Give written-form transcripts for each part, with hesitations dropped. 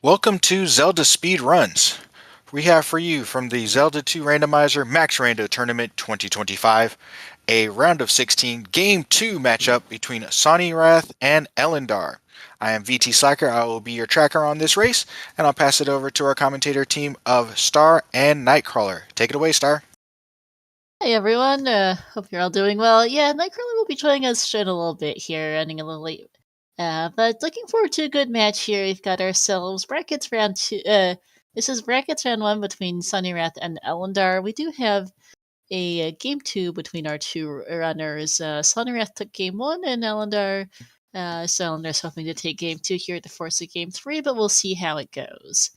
Welcome to Zelda Speedruns. We have for you from the Zelda 2 Randomizer Max Rando Tournament 2025, a round of 16 Game 2 matchup between Sawneyrath and Ellendar. I am VT Slacker, I will be your tracker on this race, and I'll pass it over to our commentator team of Star and Nightcrawler. Take it away, Star. Hey everyone, hope you're all doing well. Yeah, Nightcrawler will be joining us in a little bit here, running a little late. But looking forward to a good match here. We've got ourselves brackets round 2. This is brackets round 1 between Sawneyrath and Ellendar. We do have a game 2 between our two runners. Sawneyrath took game 1 and Ellendar. So Ellendar's hoping to take game 2 here to force a game 3, but we'll see how it goes.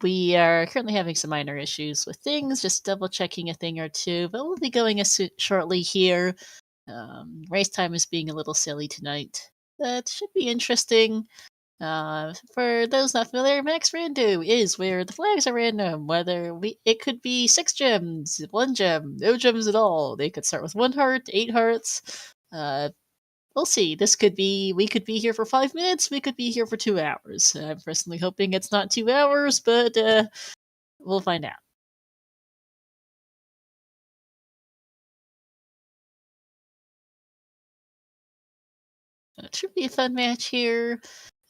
We are currently having some minor issues with things, just double checking a thing or two, but we'll be going shortly here. Race time is being a little silly tonight. That should be interesting. For those not familiar, Max Rando is where the flags are random. It could be 6 gems, 1 gem, no gems at all. They could start with 1 heart, 8 hearts. We'll see. We could be here for 5 minutes, we could be here for 2 hours. I'm personally hoping it's not 2 hours, but we'll find out. It should be a fun match here.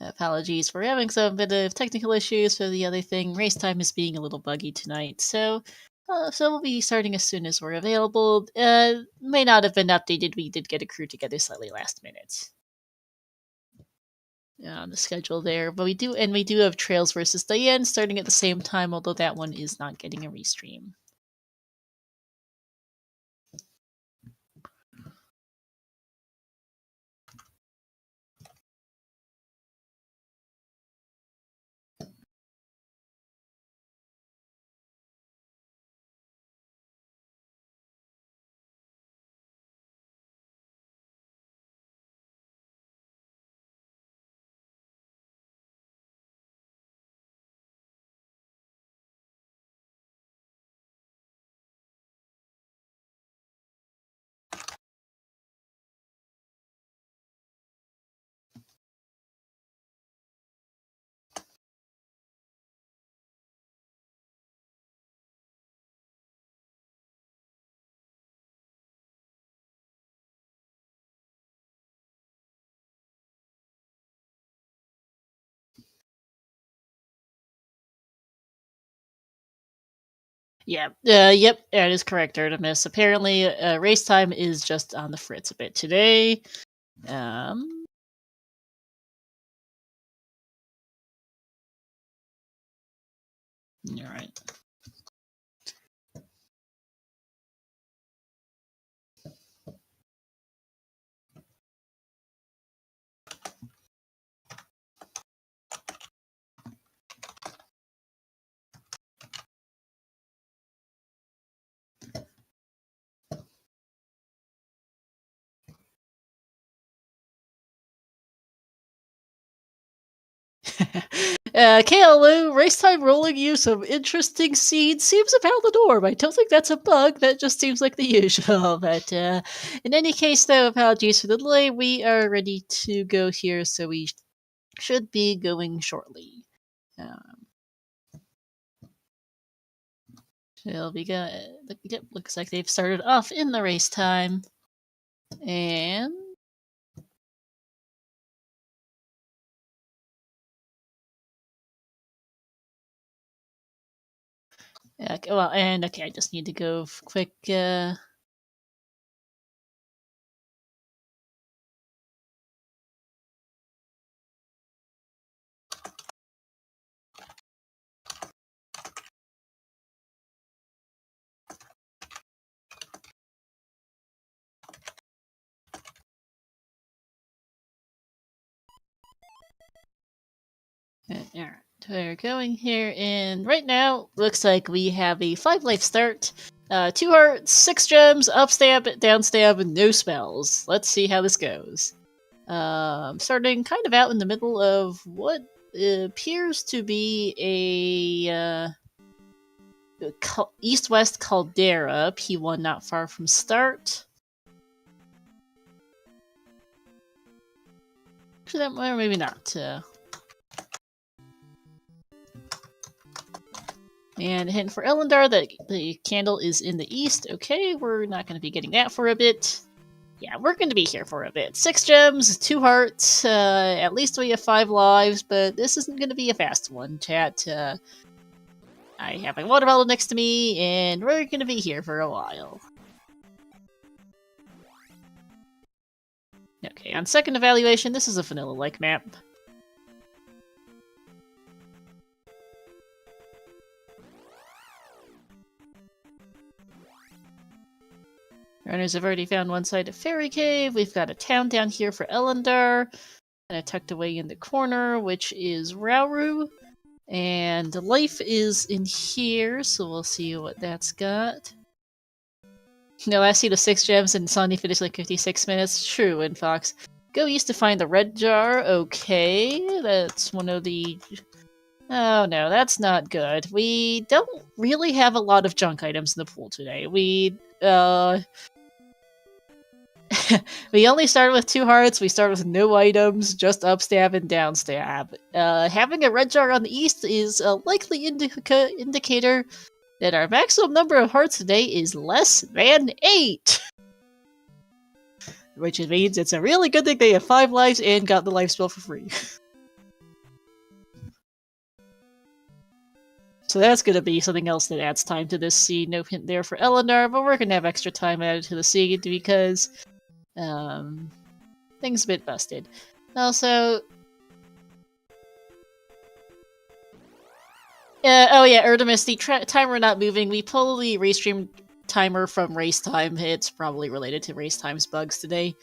Apologies for having some bit of technical issues for the other thing. Race time is being a little buggy tonight, so we'll be starting as soon as we're available. May not have been updated. We did get a crew together slightly last minute on the schedule there, but we do have Trails versus Diane starting at the same time, although that one is not getting a restream. Yeah, yep, that is correct, Artemis. Apparently, race time is just on the fritz a bit today. All right. KLU, race time rolling you some interesting seeds seems about the norm. I don't think that's a bug, that just seems like the usual. But in any case, though, apologies for the delay. We are ready to go here, so we should be going shortly. It'll be good. Yep, looks like they've started off in the race time. And okay, okay, I just need to go quick. Alright, we're going here, and right now, looks like we have a 5 life start. 2 hearts, 6 gems, up stab, down stab, and no spells. Let's see how this goes. Starting kind of out in the middle of what appears to be a east-west caldera, P1 not far from start. Actually, that or maybe not. And a hint for Ellendar that the candle is in the east. Okay, we're not going to be getting that for a bit. Yeah, we're going to be here for a bit. 6 gems, 2 hearts, at least we have 5 lives, but this isn't going to be a fast one, chat. I have my water bottle next to me, and we're going to be here for a while. Okay, on second evaluation, this is a vanilla-like map. Runners have already found one side of Fairy Cave. We've got a town down here for Ellendar, and tucked away in the corner, which is Rauru. And life is in here, so we'll see what that's got. No, last seed of 6 gems and Sonny finished like 56 minutes. True, and Fox. Go east to find the red jar. Okay, that's one of the... Oh no, that's not good. We don't really have a lot of junk items in the pool today. We only started with 2 hearts, we started with no items, just upstab and downstab. Having a red jar on the east is a likely indicator that our maximum number of hearts today is less than 8! Which means it's a really good thing they have 5 lives and got the life spell for free. So that's gonna be something else that adds time to this seed. No hint there for Ellendar, but we're gonna have extra time added to the seed because things a bit busted. Also, oh yeah, Erdemus, the timer not moving. We pull the restream timer from race time. It's probably related to race time's bugs today.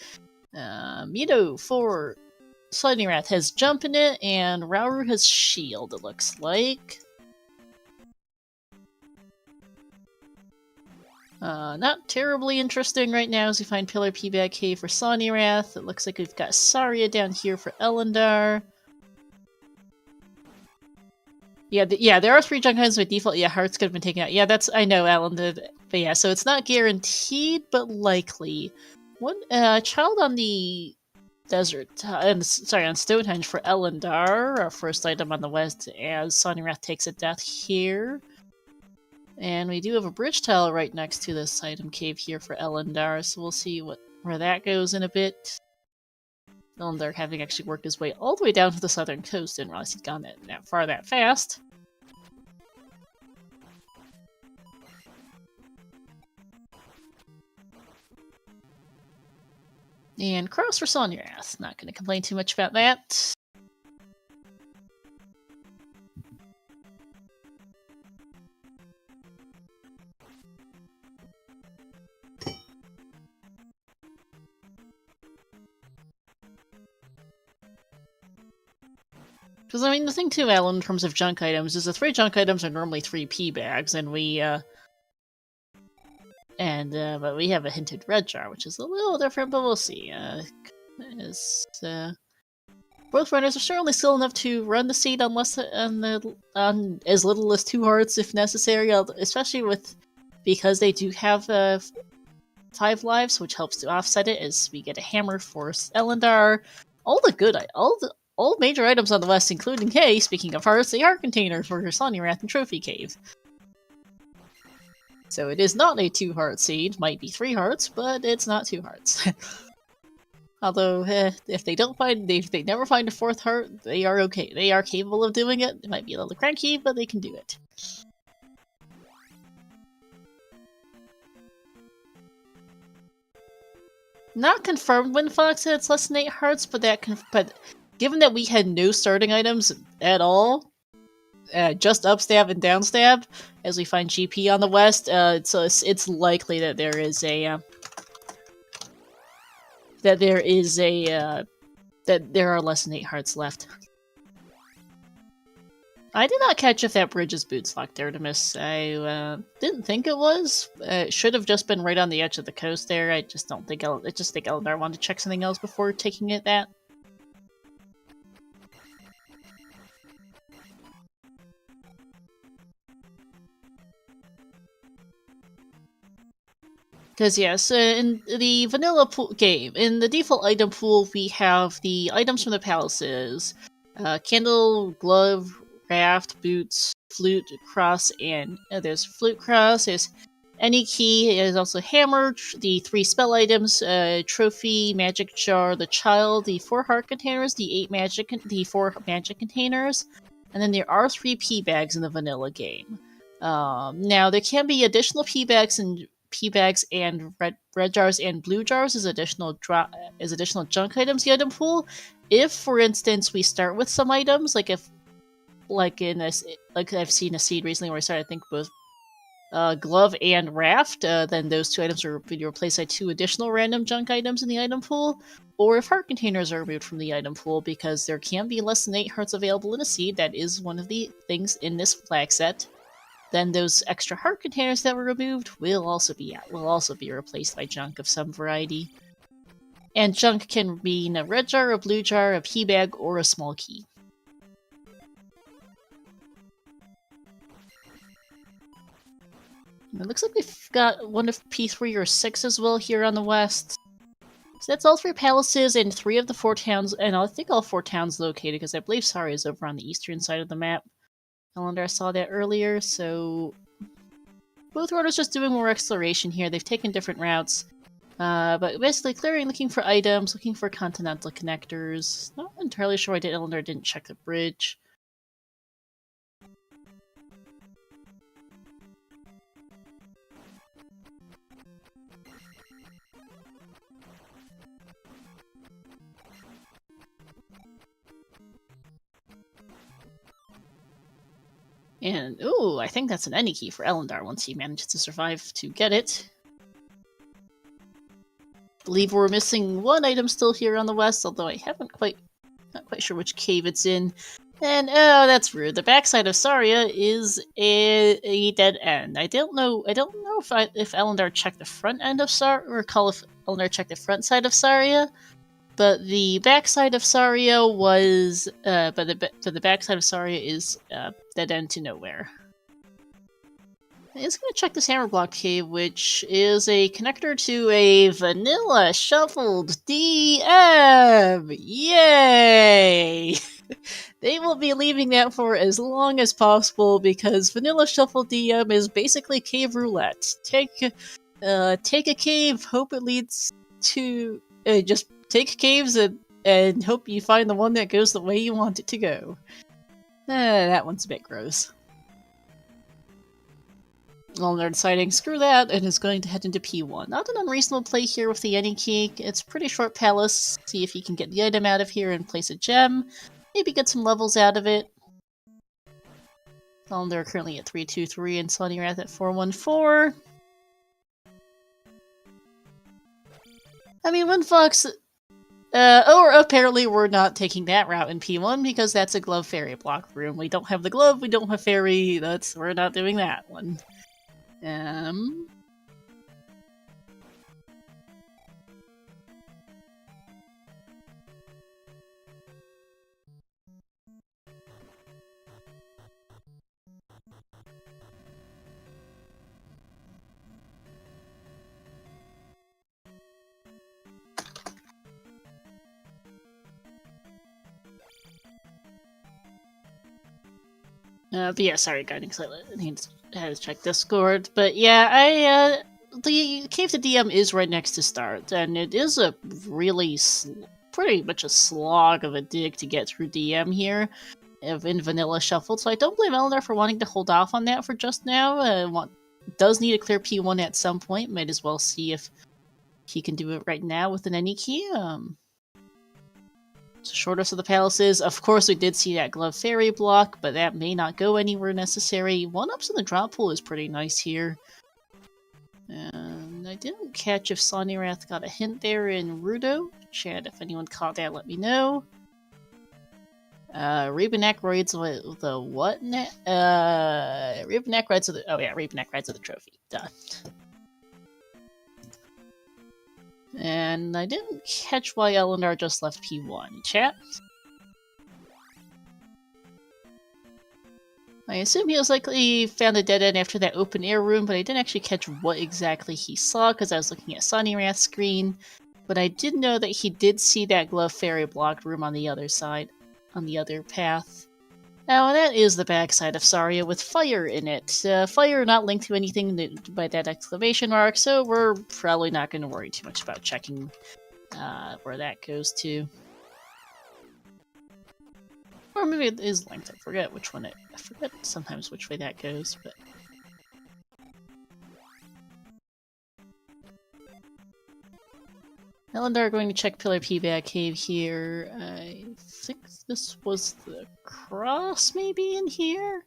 For Sawneyrath has jump in it, and Rauru has shield, it looks like. Not terribly interesting right now as we find Pillar P-Bag Cave for Sawneyrath. It looks like we've got Saria down here for Ellendar. Yeah, there are 3 junk items by default. Yeah, hearts could have been taken out. Yeah, I know, Alan did. But yeah, so it's not guaranteed, but likely. One child on the desert, on Stonehenge for Ellendar, our first item on the west, as Sawneyrath takes a death here. And we do have a bridge tile right next to this item cave here for Ellendar, so we'll see where that goes in a bit. Ellendar having actually worked his way all the way down to the southern coast, didn't realize he'd gone that far that fast. And cross for Sawneyrath. Not going to complain too much about that. Because, I mean, the thing too, Alan, in terms of junk items, is the 3 junk items are normally 3 P-bags, and but we have a hinted red jar, which is a little different, but we'll see. Both runners are certainly still enough to run the seed on as little as 2 hearts if necessary, especially because they do have 5 lives, which helps to offset it as we get a hammer for Ellendar. All major items on the west, including, hey, speaking of hearts, the heart container for Sawneyrath and Trophy Cave. So it is not a 2-heart seed. Might be 3 hearts, but it's not 2 hearts. Although, if they never find a 4th heart, they are okay. They are capable of doing it. It might be a little cranky, but they can do it. Not confirmed when Fox said it's less than 8 hearts, but given that we had no starting items at all, just upstab and downstab, as we find GP on the west, it's likely that there is that there are less than 8 hearts left. I did not catch if that bridge is boots locked, Artemis. I didn't think it was. It should have just been right on the edge of the coast there. I just think Ellendar wanted to check something else before taking it that. Because yes, in the vanilla game, in the default item pool, we have the items from the palaces. Candle, glove, raft, boots, flute, cross, and there's flute cross. There's any key. There's also hammer, the 3 spell items, trophy, magic jar, the child, the 4 heart containers, the 4 magic containers, and then there are 3 P bags in the vanilla game. Now there can be additional P bags and red jars and blue jars as additional junk items in the item pool. If, for instance, we start with some items, like I've seen a seed recently where I started, I think, both glove and raft, then those 2 items will be replaced by 2 additional random junk items in the item pool. Or if heart containers are removed from the item pool, because there can be less than 8 hearts available in a seed, that is one of the things in this flag set, then those extra heart containers that were removed will also be replaced by junk of some variety. And junk can mean a red jar, a blue jar, a P bag, or a small key. It looks like we've got one of P3 or 6 as well here on the west. So that's all 3 palaces and 3 of the 4 towns, and I think all 4 towns located, because I believe Saria is over on the eastern side of the map. Ellendar saw that earlier, so both runners just doing more exploration here. They've taken different routes, but basically clearing, looking for items, looking for continental connectors. Not entirely sure why Ellendar didn't check the bridge. And, ooh, I think that's an any key for Ellendar once he manages to survive to get it. Believe we're missing 1 item still here on the west, although I not quite sure which cave it's in. And, oh, that's rude. The backside of Saria is a dead end. I don't know if Ellendar checked the front end of Saria, or recall if Ellendar checked the front side of Saria. But the backside of Saria was, the backside of Saria is dead end to nowhere. I'm just gonna check this hammer block cave, which is a connector to a vanilla shuffled DM. Yay! They will be leaving that for as long as possible because vanilla shuffled DM is basically cave roulette. Take a cave, hope it leads to just. Take caves and hope you find the one that goes the way you want it to go. That one's a bit gross. Ellendar deciding, screw that, and is going to head into P1. Not an unreasonable play here with the any key. It's a pretty short palace. See if he can get the item out of here and place a gem. Maybe get some levels out of it. Ellendar currently at 323 and Sawneyrath at 414. I mean, when Fox... or apparently we're not taking that route in P1 because that's a glove fairy block room. We don't have the glove, we don't have fairy, we're not doing that one. But yeah, sorry, guiding, because I need to check Discord. But yeah, the cave to DM is right next to start, and it is a really pretty much a slog of a dig to get through DM here in vanilla shuffled. So I don't blame Ellendar for wanting to hold off on that for just now. Does need to clear P1 at some point. Might as well see if he can do it right now with an any key. So shortest of the palaces. Of course, we did see that glove fairy block, but that may not go anywhere necessary. 1-ups in the drop pool is pretty nice here. And I didn't catch if Sawneyrath got a hint there in Rando. Chat, if anyone caught that, let me know. Rabenak rides with the what? Rabenak rides with the... Oh yeah, Rabenak rides with the trophy. Duh. And I didn't catch why Ellendar just left P1. Chat? I assume he was likely found a dead end after that open air room, but I didn't actually catch what exactly he saw because I was looking at Sawneyrath's screen. But I did know that he did see that glove fairy blocked room on the other side, on the other path. Now that is the backside of Saria with fire in it. Fire not linked to anything by that exclamation mark, so we're probably not going to worry too much about checking where that goes to. Or maybe it is linked. I forget which one I forget sometimes which way that goes, but. Ellendar going to check Pillar P back cave here. I think this was the cross maybe in here?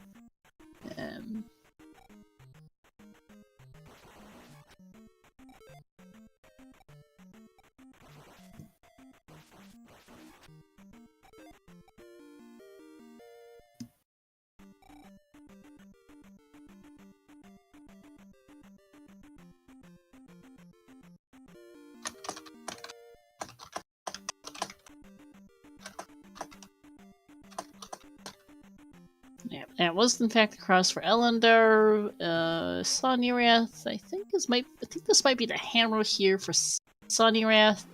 Yeah, that was in fact the cross for Ellendar. Sawneyrath, I think this might be the hammer here for Sawneyrath,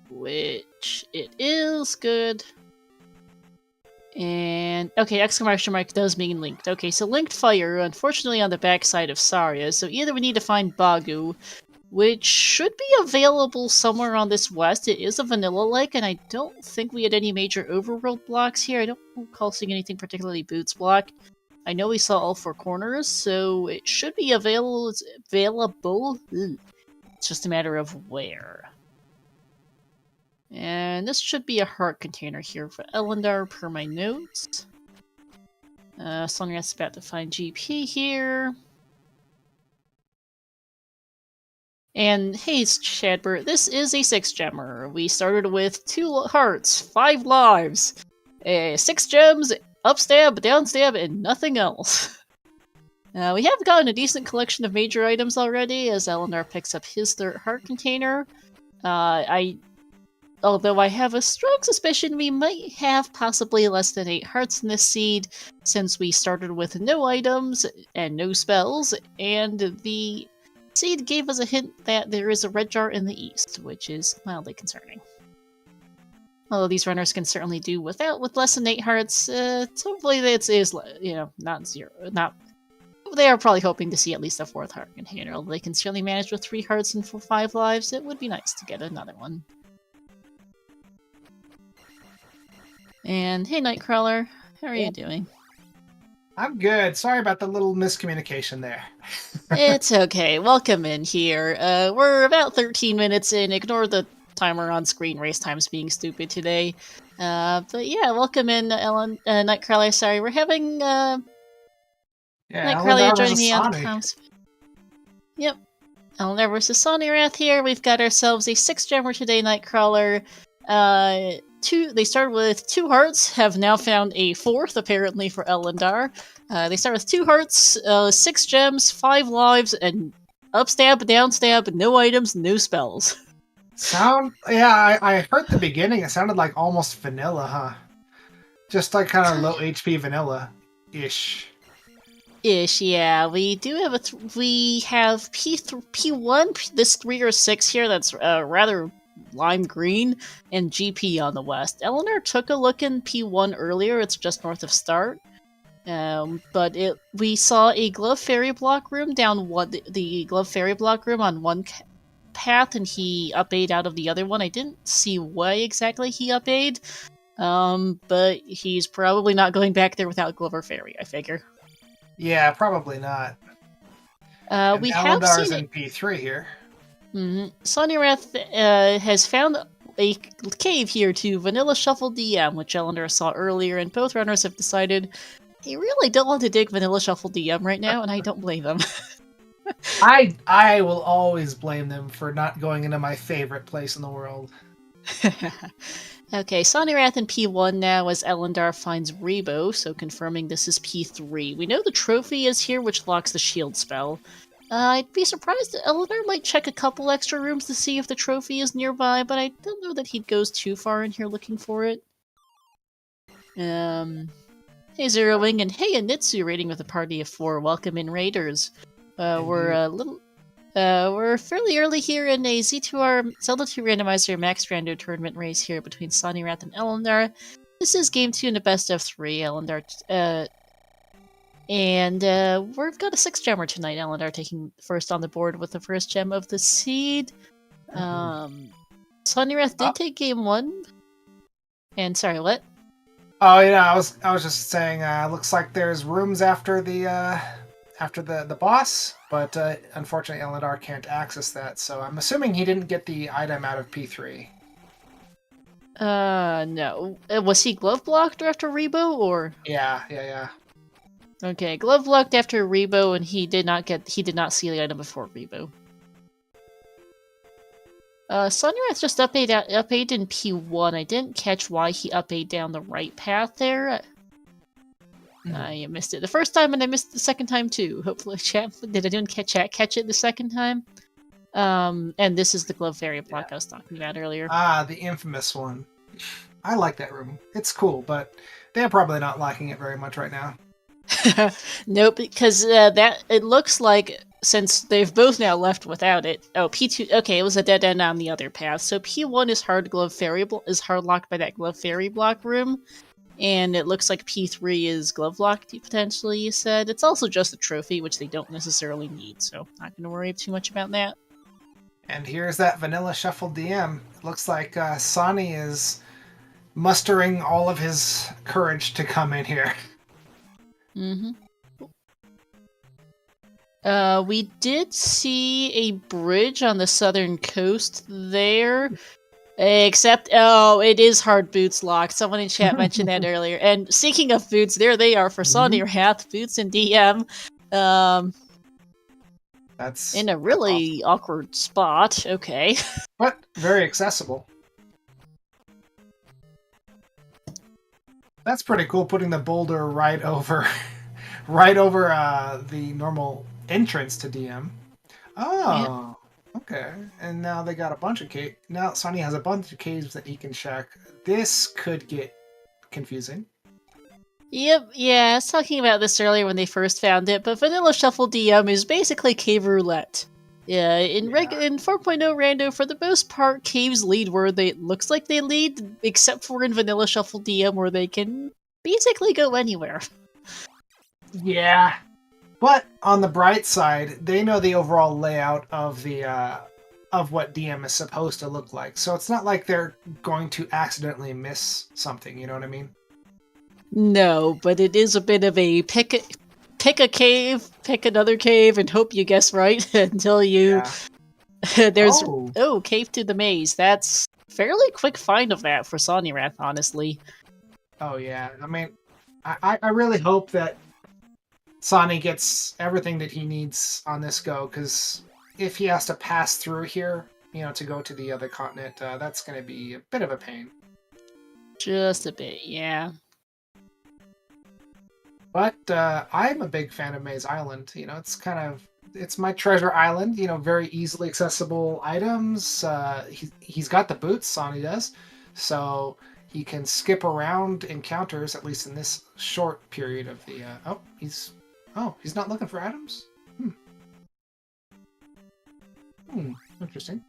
which it is good. And okay, exclamation mark does mean linked. Okay, so linked fire, unfortunately on the backside of Saria. So either we need to find Bagu, which should be available somewhere on this west. It is a vanilla lake, and I don't think we had any major overworld blocks here. I don't recall seeing anything particularly boots block. I know we saw all four corners, so it should be available. It's available. It's just a matter of where. And this should be a heart container here for Ellendar per my notes. Sawneyrath's about to find GP here. And hey, Shadbert, this is a 6-gemmer. We started with 2 hearts, 5 lives, 6 gems, upstab, downstab, and nothing else. We have gotten a decent collection of major items already, as Ellendar picks up his 3rd heart container. Although I have a strong suspicion we might have possibly less than 8 hearts in this seed, since we started with no items and no spells, and the seed gave us a hint that there is a red jar in the east, which is mildly concerning. Although these runners can certainly do with less than 8 hearts, hopefully it is, not 0. They are probably hoping to see at least a 4th heart container. Although they can certainly manage with 3 hearts and 5 lives, it would be nice to get another one. And hey, Nightcrawler, how are you doing? I'm good. Sorry about the little miscommunication there. It's okay. Welcome in here. We're about 13 minutes in. Ignore the timer on screen. Race time's being stupid today. But yeah, welcome in, Nightcrawler. Sorry, we're having Nightcrawler joining me on the comms. Yep. Ellendar versus Sawneyrath here. We've got ourselves a 6-gemmer today, Nightcrawler. They started with 2 hearts, have now found a 4th, apparently, for Ellendar. They start with 2 hearts, 6 gems, 5 lives, and upstab, downstab, no items, no spells. I heard the beginning, it sounded like almost vanilla, huh? Just like kind of low HP vanilla-ish. Yeah. We do have we have P1, this 3 or 6 here, that's rather lime green, and GP on the west. Ellendar took a look in P1 earlier. It's just north of Start. But we saw a glove fairy block room down the glove fairy block room on one path, and he up-A'd out of the other one. I didn't see why exactly he up-A'd, but he's probably not going back there without glove or fairy, I figure. Yeah, probably not. We have Ellendar's in P3 here. Sawneyrath has found a cave here to Vanilla Shuffle DM, which Ellendar saw earlier, and both runners have decided they really don't want to dig Vanilla Shuffle DM right now, and I don't blame them. I will always blame them for not going into my favorite place in the world. Okay, Sawneyrath in P1 now as Ellendar finds Rebo, so confirming this is P3. We know the trophy is here, which locks the shield spell. I'd be surprised that Ellendar might check a couple extra rooms to see if the trophy is nearby, but I don't know that he goes too far in here looking for it. Hey Zero Wing, and hey Anitsu raiding with a party of 4. Welcome in, Raiders. We're fairly early here in a Z2R Zelda 2 Randomizer Max Rando tournament race here between Sawneyrath and Ellendar. This is game 2 in the best of 3, Ellendar. And we've got a 6-gemmer tonight, Ellendar taking first on the board with the first gem of the seed. Sawneyrath did take game 1. And sorry, what? Oh yeah, I was just saying. Looks like there's rooms after the boss, but unfortunately Ellendar can't access that. So I'm assuming he didn't get the item out of P3. No. Was he glove blocked after Rebo, or? Yeah. Okay, glove blocked after Rebo, and he did not see the item before Rebo. Sawneyrath just up-8'd in P1. I didn't catch why he up-8'd down the right path there. I missed it the first time, and I missed it the second time too. Hopefully, chat didn't catch it the second time. And this is the glove fairy block I was talking about earlier. The infamous one. I like that room. It's cool, but they're probably not liking it very much right now. Nope, because it looks like, since they've both now left without it. Oh, P2. Okay, it was a dead end on the other path. So P1 is hard locked by that glove fairy block room, and it looks like P3 is glove locked potentially. You said it's also just a trophy, which they don't necessarily need. So not going to worry too much about that. And here's that vanilla shuffle DM. It looks like Sonny is mustering all of his courage to come in here. We did see a bridge on the southern coast there, except, it is hard boots locked. Someone in chat mentioned that earlier. And speaking of boots, there they are for Sawneyrath, boots and DM. That's in a really awkward spot. Okay. But very accessible. That's pretty cool, putting the boulder right over the normal entrance to DM. Oh, yeah. Okay. And now they got a bunch of caves. Now Sonny has a bunch of caves that he can check. This could get confusing. Yep, yeah, I was talking about this earlier when they first found it, but Vanilla Shuffle DM is basically cave roulette. Yeah, in 4.0 Rando, for the most part, caves lead where looks like they lead, except for in Vanilla Shuffle DM, where they can basically go anywhere. Yeah, but on the bright side, they know the overall layout of the of what DM is supposed to look like, so it's not like they're going to accidentally miss something. You know what I mean? No, but it is a bit of a pick a cave, pick another cave, and hope you guess right until you. Yeah. There's cave to the maze. That's fairly quick find of that for Sawneyrath, honestly. Oh yeah, I mean, I really hope that Sonny gets everything that he needs on this go, because if he has to pass through here, to go to the other continent, that's going to be a bit of a pain. Just a bit, yeah. But I'm a big fan of Maze Island. It's my treasure island. Very easily accessible items. He's got the boots, Sonny does, so he can skip around encounters, at least in this short period of the. He's not looking for items. Interesting.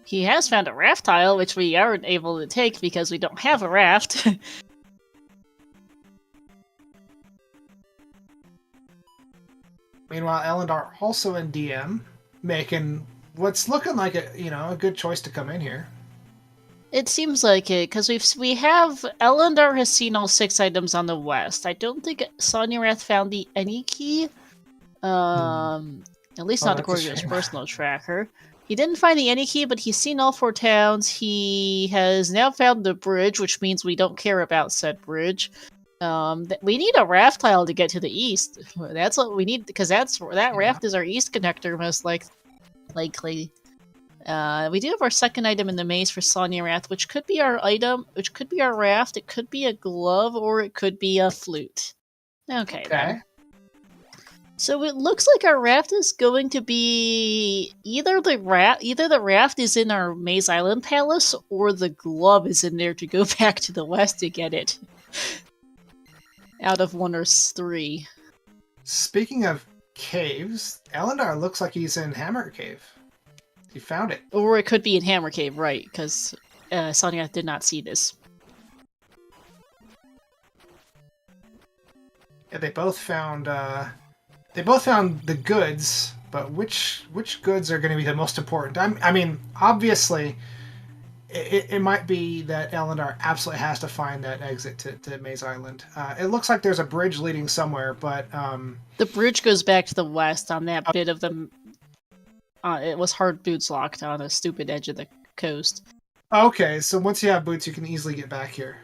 He has found a raft tile, which we aren't able to take because we don't have a raft. Meanwhile, Ellendar also in DM, making what's looking like a good choice to come in here. It seems like it, because Ellendar has seen all 6 items on the west. I don't think Sawneyrath found the any key. At least not according to his personal tracker. He didn't find the any key, but he's seen all 4 towns. He has now found the bridge, which means we don't care about said bridge. We need a raft tile to get to the east. That's what we need, because that raft is our east connector, most likely. We do have our second item in the maze for Sawneyrath, which could be our item, which could be our raft, it could be a glove, or it could be a flute. Okay. Then. So it looks like our raft is going to be either the raft is in our Maze Island Palace, or the glove is in there to go back to the west to get it. Out of 1 or 3. Speaking of caves, Ellendar looks like he's in Hammer Cave. He found it. Or it could be in Hammer Cave, right, because Sawneyrath did not see this. Yeah, they both found the goods, but which goods are going to be the most important? I mean, obviously, it might be that Ellendar absolutely has to find that exit to Maze Island. It looks like there's a bridge leading somewhere, but The bridge goes back to the west on that bit of the. It was hard boots locked on a stupid edge of the coast. okay. So once you have boots, you can easily get back here.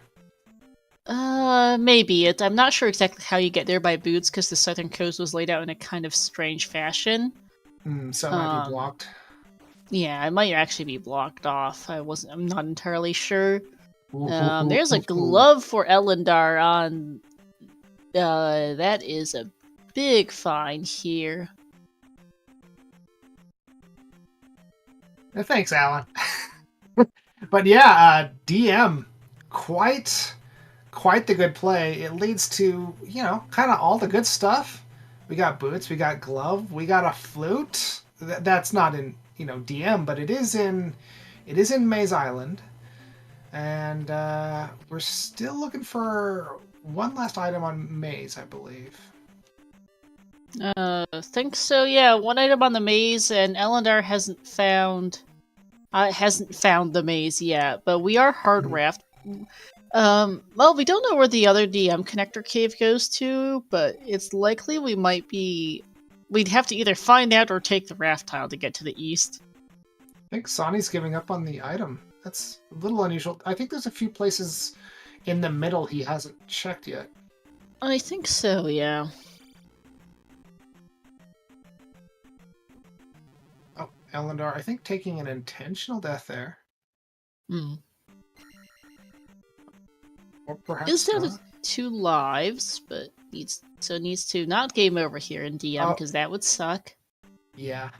Maybe it. I'm not sure exactly how you get there by boots because the southern coast was laid out in a kind of strange fashion. So it might be blocked. Yeah, it might actually be blocked off. I'm not entirely sure. There's a glove for Ellendar on. That is a big find here. Thanks, Alan. But yeah, DM, quite the good play. It leads to, kind of all the good stuff. We got boots, we got glove, we got a flute. That's not in, DM, but it is in Maze Island. And we're still looking for one last item on Maze, I believe. Think so. Yeah, one item on the maze, and Ellendar hasn't found the maze yet. But we are hard raft. Well, we don't know where the other DM connector cave goes to, but it's likely we'd have to either find out or take the raft tile to get to the east. I think Sonny's giving up on the item. That's a little unusual. I think there's a few places in the middle he hasn't checked yet. I think so, yeah. Oh, Ellendar, I think taking an intentional death there. Or perhaps Is down to 2 lives, but needs to not game over here in DM because that would suck. Yeah.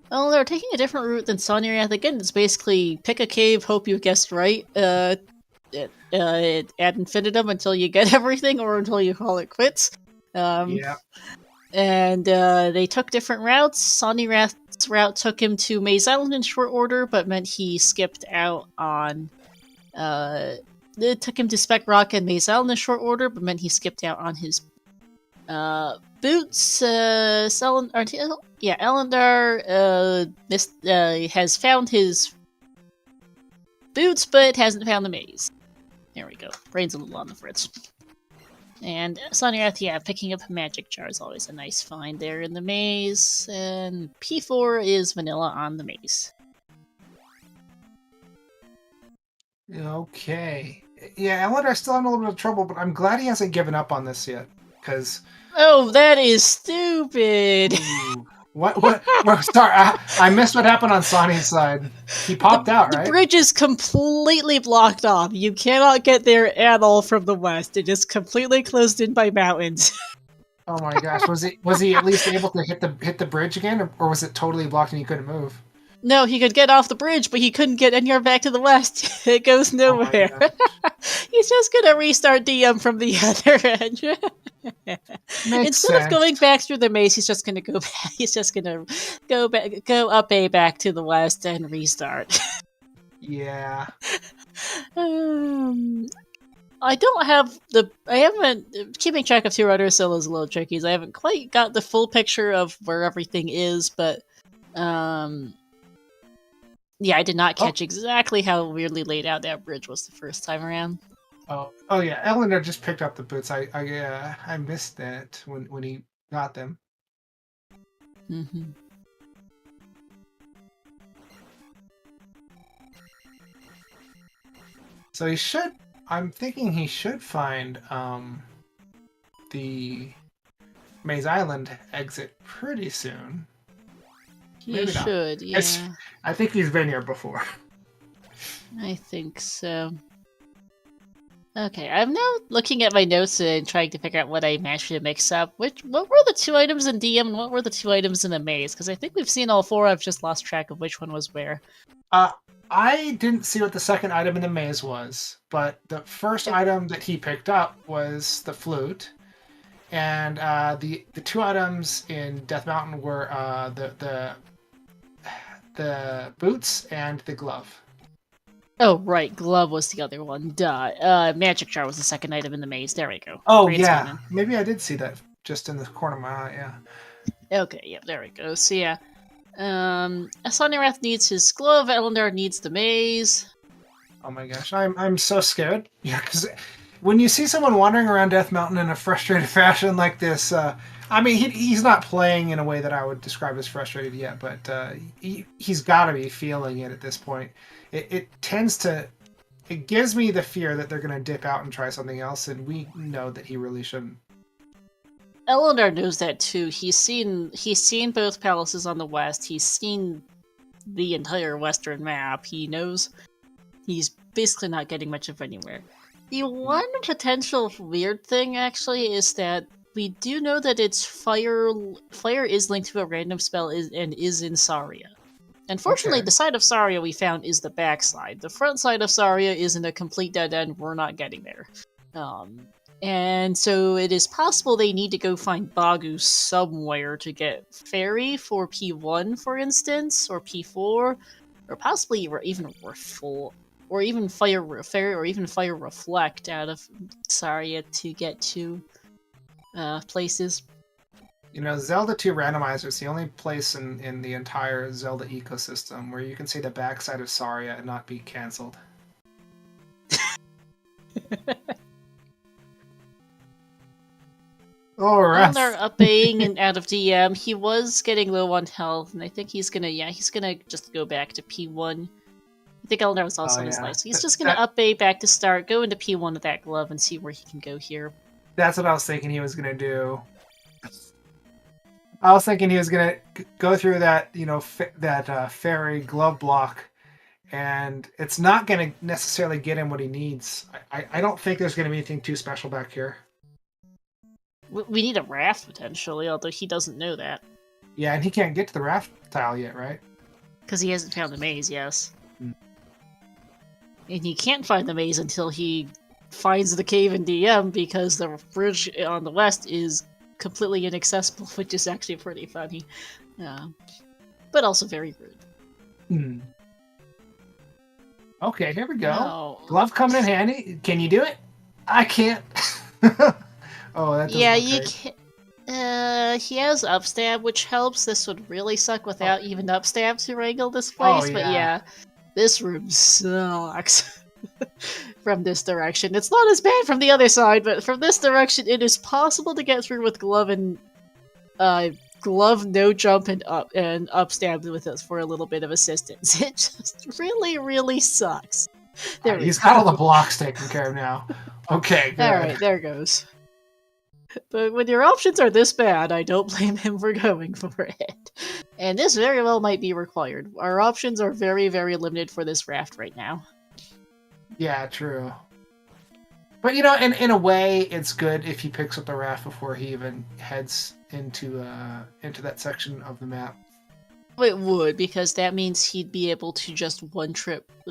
Well, they're taking a different route than Sawneyrath. Again, it's basically pick a cave, hope you guessed right, ad infinitum until you get everything or until you call it quits. Yeah. And they took different routes. Sawneyrath's route took him to Maze Island in short order, but meant he skipped out on... it took him to Speck Rock and Maze Island in short order, but meant he skipped out on his boots. Ellendar has found his boots, but hasn't found the maze. There we go. Brain's a little on the fritz. And Sawneyrath, yeah, picking up a magic jar is always a nice find there in the maze. And P4 is vanilla on the maze. Okay. Yeah, Ellendar's still in a little bit of trouble, but I'm glad he hasn't given up on this yet. Because... Oh, that is stupid! What? Sorry, I missed what happened on Sonny's side. He popped out, right? The bridge is completely blocked off. You cannot get there at all from the west. It is completely closed in by mountains. Oh my gosh! Was he at least able to hit the bridge again, or was it totally blocked and he couldn't move? No, he could get off the bridge, but he couldn't get anywhere back to the west. It goes nowhere. Oh He's just gonna restart DM from the other edge. Instead of going back through the maze, he's just gonna go back. He's just gonna go up back to the west and restart. Yeah. I haven't keeping track of 2 runners still is a little tricky. I haven't quite got the full picture of where everything is, but yeah, I did not catch exactly how weirdly laid out that bridge was the first time around. Oh yeah, Ellendar just picked up the boots. I missed that when he got them. Mm-hmm. So he should. I'm thinking he should find the Maze Island exit pretty soon. He should, yeah. I think he's been here before. I think so. Okay, I'm now looking at my notes and trying to figure out what I managed to mix up. What were the 2 items in DM and what were the 2 items in the maze? Because I think we've seen all 4. I've just lost track of which one was where. I didn't see what the second item in the maze was, but the first item that he picked up was the flute, and the 2 items in Death Mountain were the boots and the glove. Oh, right. Glove was the other one. Duh. Magic jar was the second item in the maze. There we go. Oh, Brain's yeah. coming. Maybe I did see that just in the corner of my eye, yeah. Okay, yep, there we go. So yeah. Sawneyrath needs his glove, Ellendar needs the maze. Oh my gosh, I'm so scared. Yeah, because when you see someone wandering around Death Mountain in a frustrated fashion like this, I mean, he's not playing in a way that I would describe as frustrated yet, but he's got to be feeling it at this point. It tends to, it gives me the fear that they're going to dip out and try something else, and we know that he really shouldn't. Ellendar knows that too. He's seen both palaces on the west. He's seen the entire western map. He knows he's basically not getting much of anywhere. The one potential weird thing, actually, is that we do know that it's fire. Fire is linked to a random spell and is in Saria. Unfortunately, Okay. the side of Saria we found is the backside. The front side of Saria is in a complete dead end. We're not getting there. And so it is possible they need to go find Bagu somewhere to get Fairy for P1, for instance, or P4, or possibly even Reflect, or even Fire Fairy, or even Fire Reflect out of Saria to get to places. You know, Zelda 2 Randomizer is the only place in the entire Zelda ecosystem where you can see the backside of Saria and not be cancelled. Alright. Ellendar upping and out of DM. He was getting low on health, and I think he's gonna just go back to P1. I think Ellendar was also on his life, so he's just gonna up A back to start, go into P1 with that glove, and see where he can go here. That's what I was thinking he was gonna do. I was thinking he was gonna go through that, you know, that fairy glove block, and it's not gonna necessarily get him what he needs. I don't think there's gonna be anything too special back here. We need a raft, potentially, although he doesn't know that. Yeah, and he can't get to the raft tile yet, right? Because he hasn't found the maze, yes. Hmm. And he can't find the maze until he finds the cave in DM, because the bridge on the west is completely inaccessible, which is actually pretty funny. But also very rude. Hmm. Okay, here we go. No. Glove coming in handy. Can you do it? I can't. Oh, that doesn't look you great. can. He has upstab, which helps. This would really suck without even upstab to wrangle this place. Oh, But yeah. yeah, this room sucks from this direction. It's not as bad from the other side, but from this direction, it is possible to get through with glove and glove, no jump, and upstab with us for a little bit of assistance. It just really, really sucks. There He's got all the blocks taken care of now. Okay, good. Alright, there goes. But when your options are this bad, I don't blame him for going for it. And this very well might be required. Our options are very, very limited for this raft right now. Yeah, true. But you know, in a way, it's good if he picks up the raft before he even heads into that section of the map. It would, because that means he'd be able to just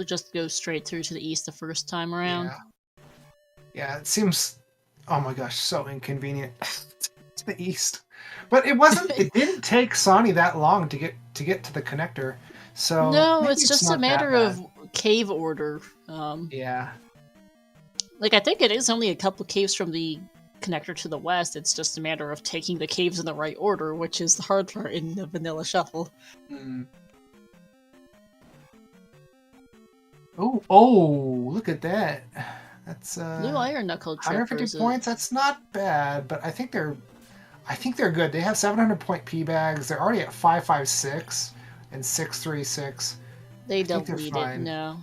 just go straight through to the east the first time around. Yeah, it seems, oh my gosh, so inconvenient to the east. But it wasn't. It didn't take Sony that long to get to the connector. So no, maybe it's just a not matter that of cave order. Yeah. Like, I think it is only a couple caves from the connector to the west. It's just a matter of taking the caves in the right order, which is the hard part in the vanilla shuffle. Mm. Oh, look at that. That's Blue Iron Knuckle 150 points. That's not bad, but I think they're good. They have 700 point P bags. They're already at 556 and 636. They I don't think they're need fine. it, no.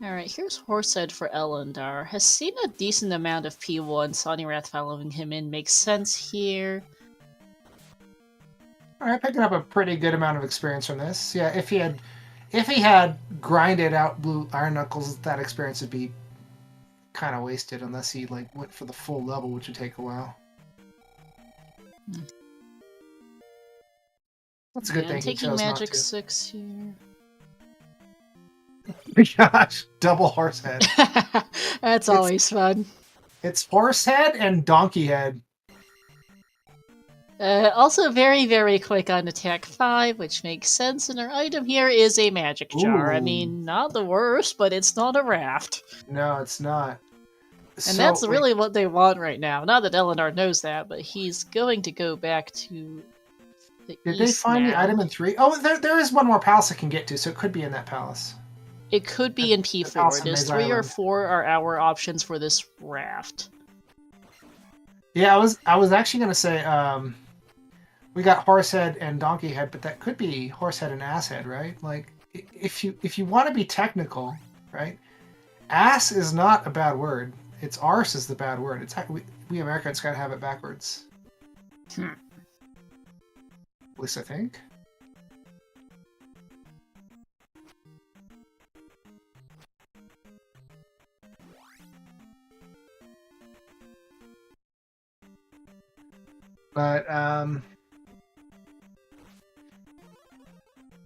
Alright, here's Horsehead for Ellendar. Has seen a decent amount of P1. Sawneyrath following him in makes sense here. Alright, picking up a pretty good amount of experience from this. Yeah, if he had grinded out Blue Iron Knuckles, that experience would be kind of wasted unless he like went for the full level, which would take a while. That's a good thing he taking chose Magic not to. 6 here. Gosh, double horse head. That's always fun. It's horse head and donkey head. Also very, very quick on attack 5, which makes sense, and our item here is a magic jar. I Ooh. mean, not the worst, but it's not a raft. No, it's not. And that's really what they want right now. Not that Ellendar knows that, but he's going to go back to the Did east they find the now. item in 3? Oh, there is one more palace I can get to, so it could be in that palace. It could be in P4. There's 3 or 4 are our options for this raft. Yeah, I was actually gonna say we got Horsehead and Donkeyhead, but that could be Horsehead and Asshead, right? Like if you want to be technical, right? Ass is not a bad word. It's arse is the bad word. It's we Americans gotta have it backwards. At least I think. But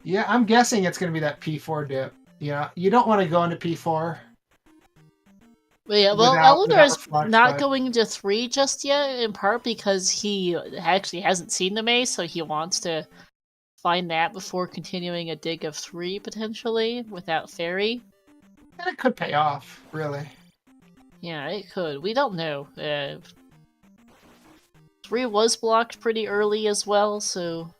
yeah, I'm guessing it's gonna be that P4 dip. Yeah, you don't want to go into P4. But yeah, well, Ellendar's not going to 3 just yet, in part because he actually hasn't seen the maze, so he wants to find that before continuing a dig of 3, potentially, without Fairy. And it could pay off, really. Yeah, it could. We don't know. 3 was blocked pretty early as well, so...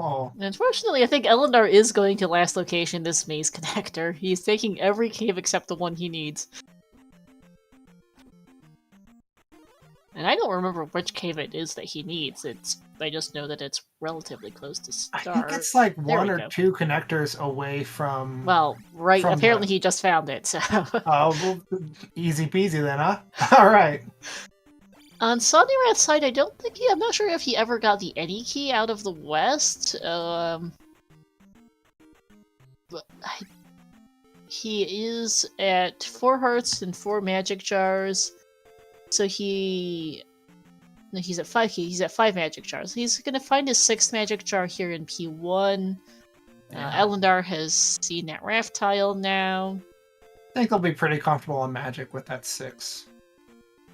Oh. Unfortunately, I think Ellendar is going to last location this maze connector. He's taking every cave except the one he needs. And I don't remember which cave it is that he needs. I just know that it's relatively close to start. I think it's like 1 or 2 connectors away from... Well, right, apparently he just found it, so... Oh, well, easy peasy then, huh? Alright. On Sawneyrath's side, I don't think I'm not sure if he ever got the any key out of the west. But he is at 4 hearts and 4 magic jars. So he's at 5 keys. He's at 5 magic jars. He's gonna find his 6th magic jar here in P1. Ellendar has seen that raft tile now. I think they'll be pretty comfortable on magic with that 6.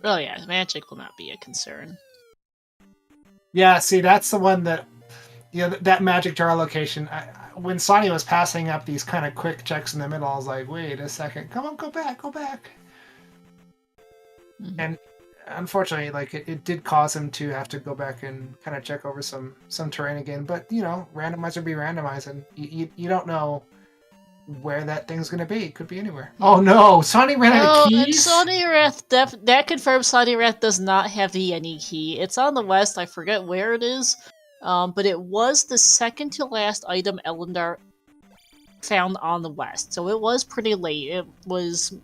Oh yeah, magic will not be a concern. Yeah, see, that's the one that, that magic jar location. When Sonny was passing up these kind of quick checks in the middle, I was like, wait a second, come on, go back. Mm-hmm. And unfortunately, like it did cause him to have to go back and kind of check over some terrain again. But randomizer be randomizing. You don't know where that thing's gonna be. It could be anywhere. Oh no, Sonny ran out of keys. Sawneyrath that confirms Sawneyrath does not have the any key. It's on the west. I forget where it is, but it was the second to last item Ellendar found on the west, so it was pretty late. It was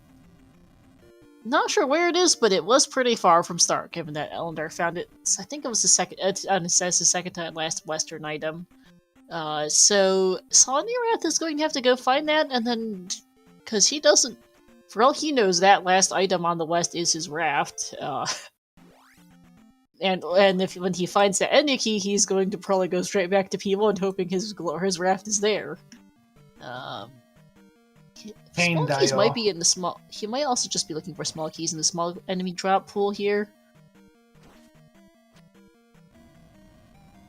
not sure where it is, but it was pretty far from start. Given that Ellendar found it, I think it was the second. It says the second to last western item. So Sawneyrath is going to have to go find that, and then, because he doesn't, for all he knows, that last item on the west is his raft. And when he finds the Enya key, he's going to probably go straight back to P1, hoping his raft is there. Small keys might be in the small. He might also just be looking for small keys in the small enemy drop pool here.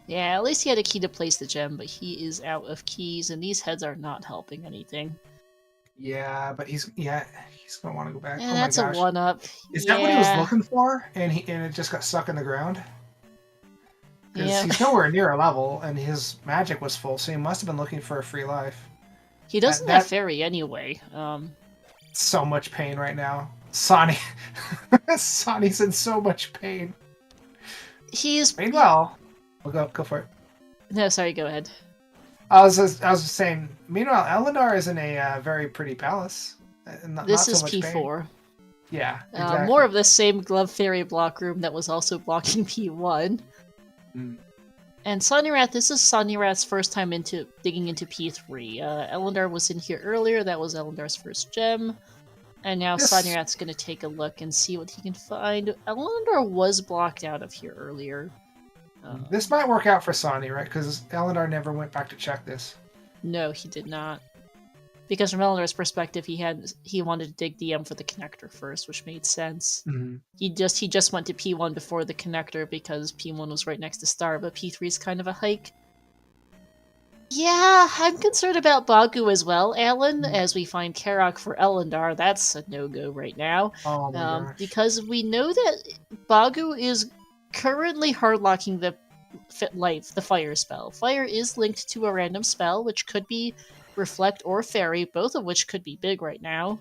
Yeah, at least he had a key to place the gem, but he is out of keys, and these heads are not helping anything. Yeah, but he's gonna want to go back. And that's a 1-up. Is that what he was looking for? And it just got stuck in the ground? Because he's nowhere near a level, and his magic was full, so he must have been looking for a free life. He doesn't have fairy anyway. So much pain right now. Sonny's in so much pain. He's well. We'll go for it. No, sorry, go ahead. I was just saying, meanwhile, Ellendar is in a very pretty palace. This is P4. Pain. Yeah, exactly. More of the same glove fairy block room that was also blocking P1. Mm. And Sawneyrath, this is Sawneyrath's first time digging into P3. Ellendar was in here earlier, that was Ellendar's first gem. And now Sawneyrath's going to take a look and see what he can find. Ellendar was blocked out of here earlier. This might work out for Sonny, right? Because Ellendar never went back to check this. No, he did not. because from Ellendar's perspective, he wanted to dig DM for the connector first, which made sense. Mm-hmm. He just went to P1 before the connector because P1 was right next to Star, but P3 is kind of a hike. Yeah, I'm concerned about Bagu as well, Alan, as we find Karak for Ellendar. That's a no-go right now. Oh my gosh. Because we know that Bagu is currently hardlocking the fire spell. Fire is linked to a random spell, which could be Reflect or Fairy, both of which could be big right now.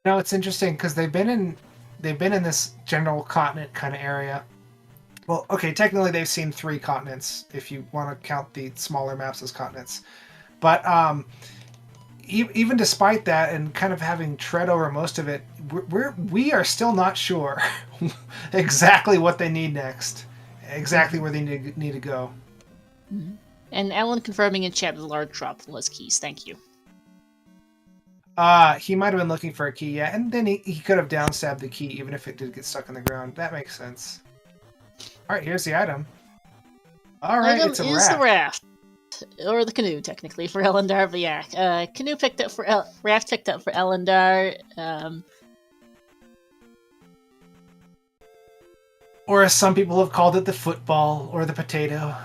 No, it's interesting because they've been in this general continent kind of area. Well, okay, technically they've seen 3 continents if you want to count the smaller maps as continents. But even despite that, and kind of having tread over most of it, we are still not sure exactly what they need next, exactly where they need to go. Mm-hmm. And Alan confirming in chat the large drop was keys. Thank you. He might have been looking for a key, yeah, and then he could have downstabbed the key even if it did get stuck in the ground. That makes sense. All right, here's the item. All right, item it's a is raft. the raft. Or the canoe, technically, for Ellendar, but yeah. Canoe picked up for raft picked up for Ellendar. Or as some people have called it, the football or the potato.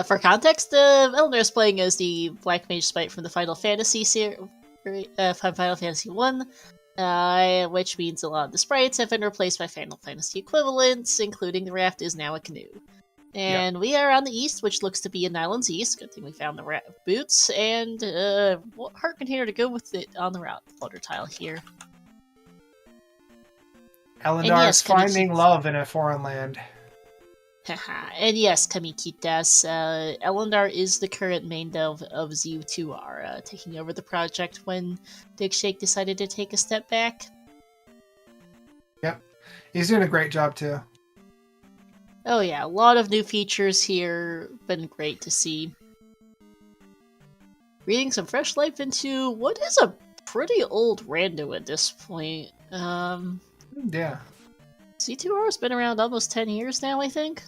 For context, Ellendar is playing as the Black Mage Sprite from the Final Fantasy Final Fantasy 1. Which means a lot of the sprites have been replaced by Final Fantasy equivalents, including the raft is now a canoe. And we are on the east, which looks to be an island's east. Good thing we found the boots, and heart container to go with it on the water tile here. Ellendar is finding love in a foreign land. And yes, Kamikitas, Ellendar is the current main dev of Z2R, taking over the project when Dig Shake decided to take a step back. Yep. He's doing a great job, too. Oh yeah, a lot of new features here. Been great to see. Breathing some fresh life into what is a pretty old Rando at this point. Yeah. Z2R has been around almost 10 years now, I think.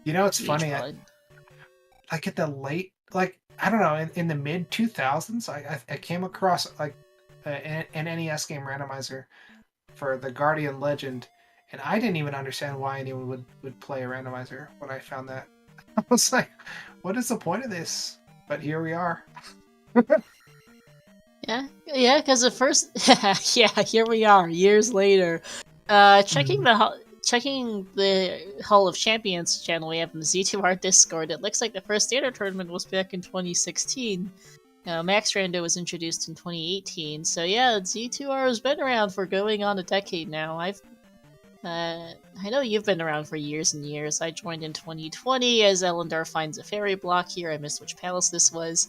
You know, it's funny. I get the late, I don't know, in the mid 2000s, I came across an NES game randomizer for the Guardian Legend, and I didn't even understand why anyone would play a randomizer when I found that. I was like, what is the point of this? But here we are. Yeah, because at first, here we are, years later. Checking the Hall of Champions channel we have in the Z2R Discord, it looks like the first standard tournament was back in 2016. Max Rando was introduced in 2018, so yeah, Z2R has been around for going on a decade now. I know you've been around for years and years. I joined in 2020 as Ellendar finds a fairy block here. I missed which palace this was.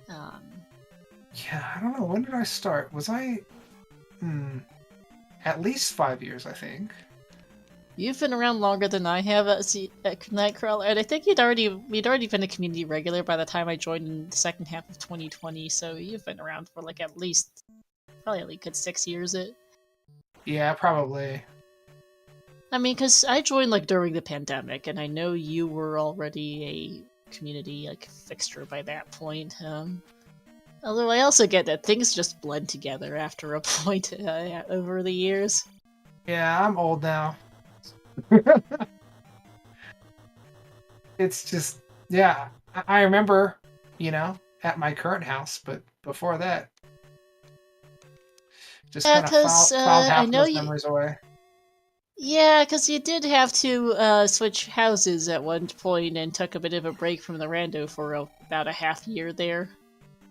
Yeah, I don't know. When did I start? Was I... at least 5 years, I think. You've been around longer than I have at Nightcrawler, and I think we'd already been a community regular by the time I joined in the second half of 2020, so you've been around for at least a good 6 years. Yeah, probably. I mean, because I joined during the pandemic, and I know you were already a community fixture by that point. Although I also get that things just blend together after a point over the years. Yeah, I'm old now. It's just, yeah, I remember, at my current house, but before that, just kind of filed half those memories away. Yeah, because you did have to switch houses at one point and took a bit of a break from the Rando for about a half year there.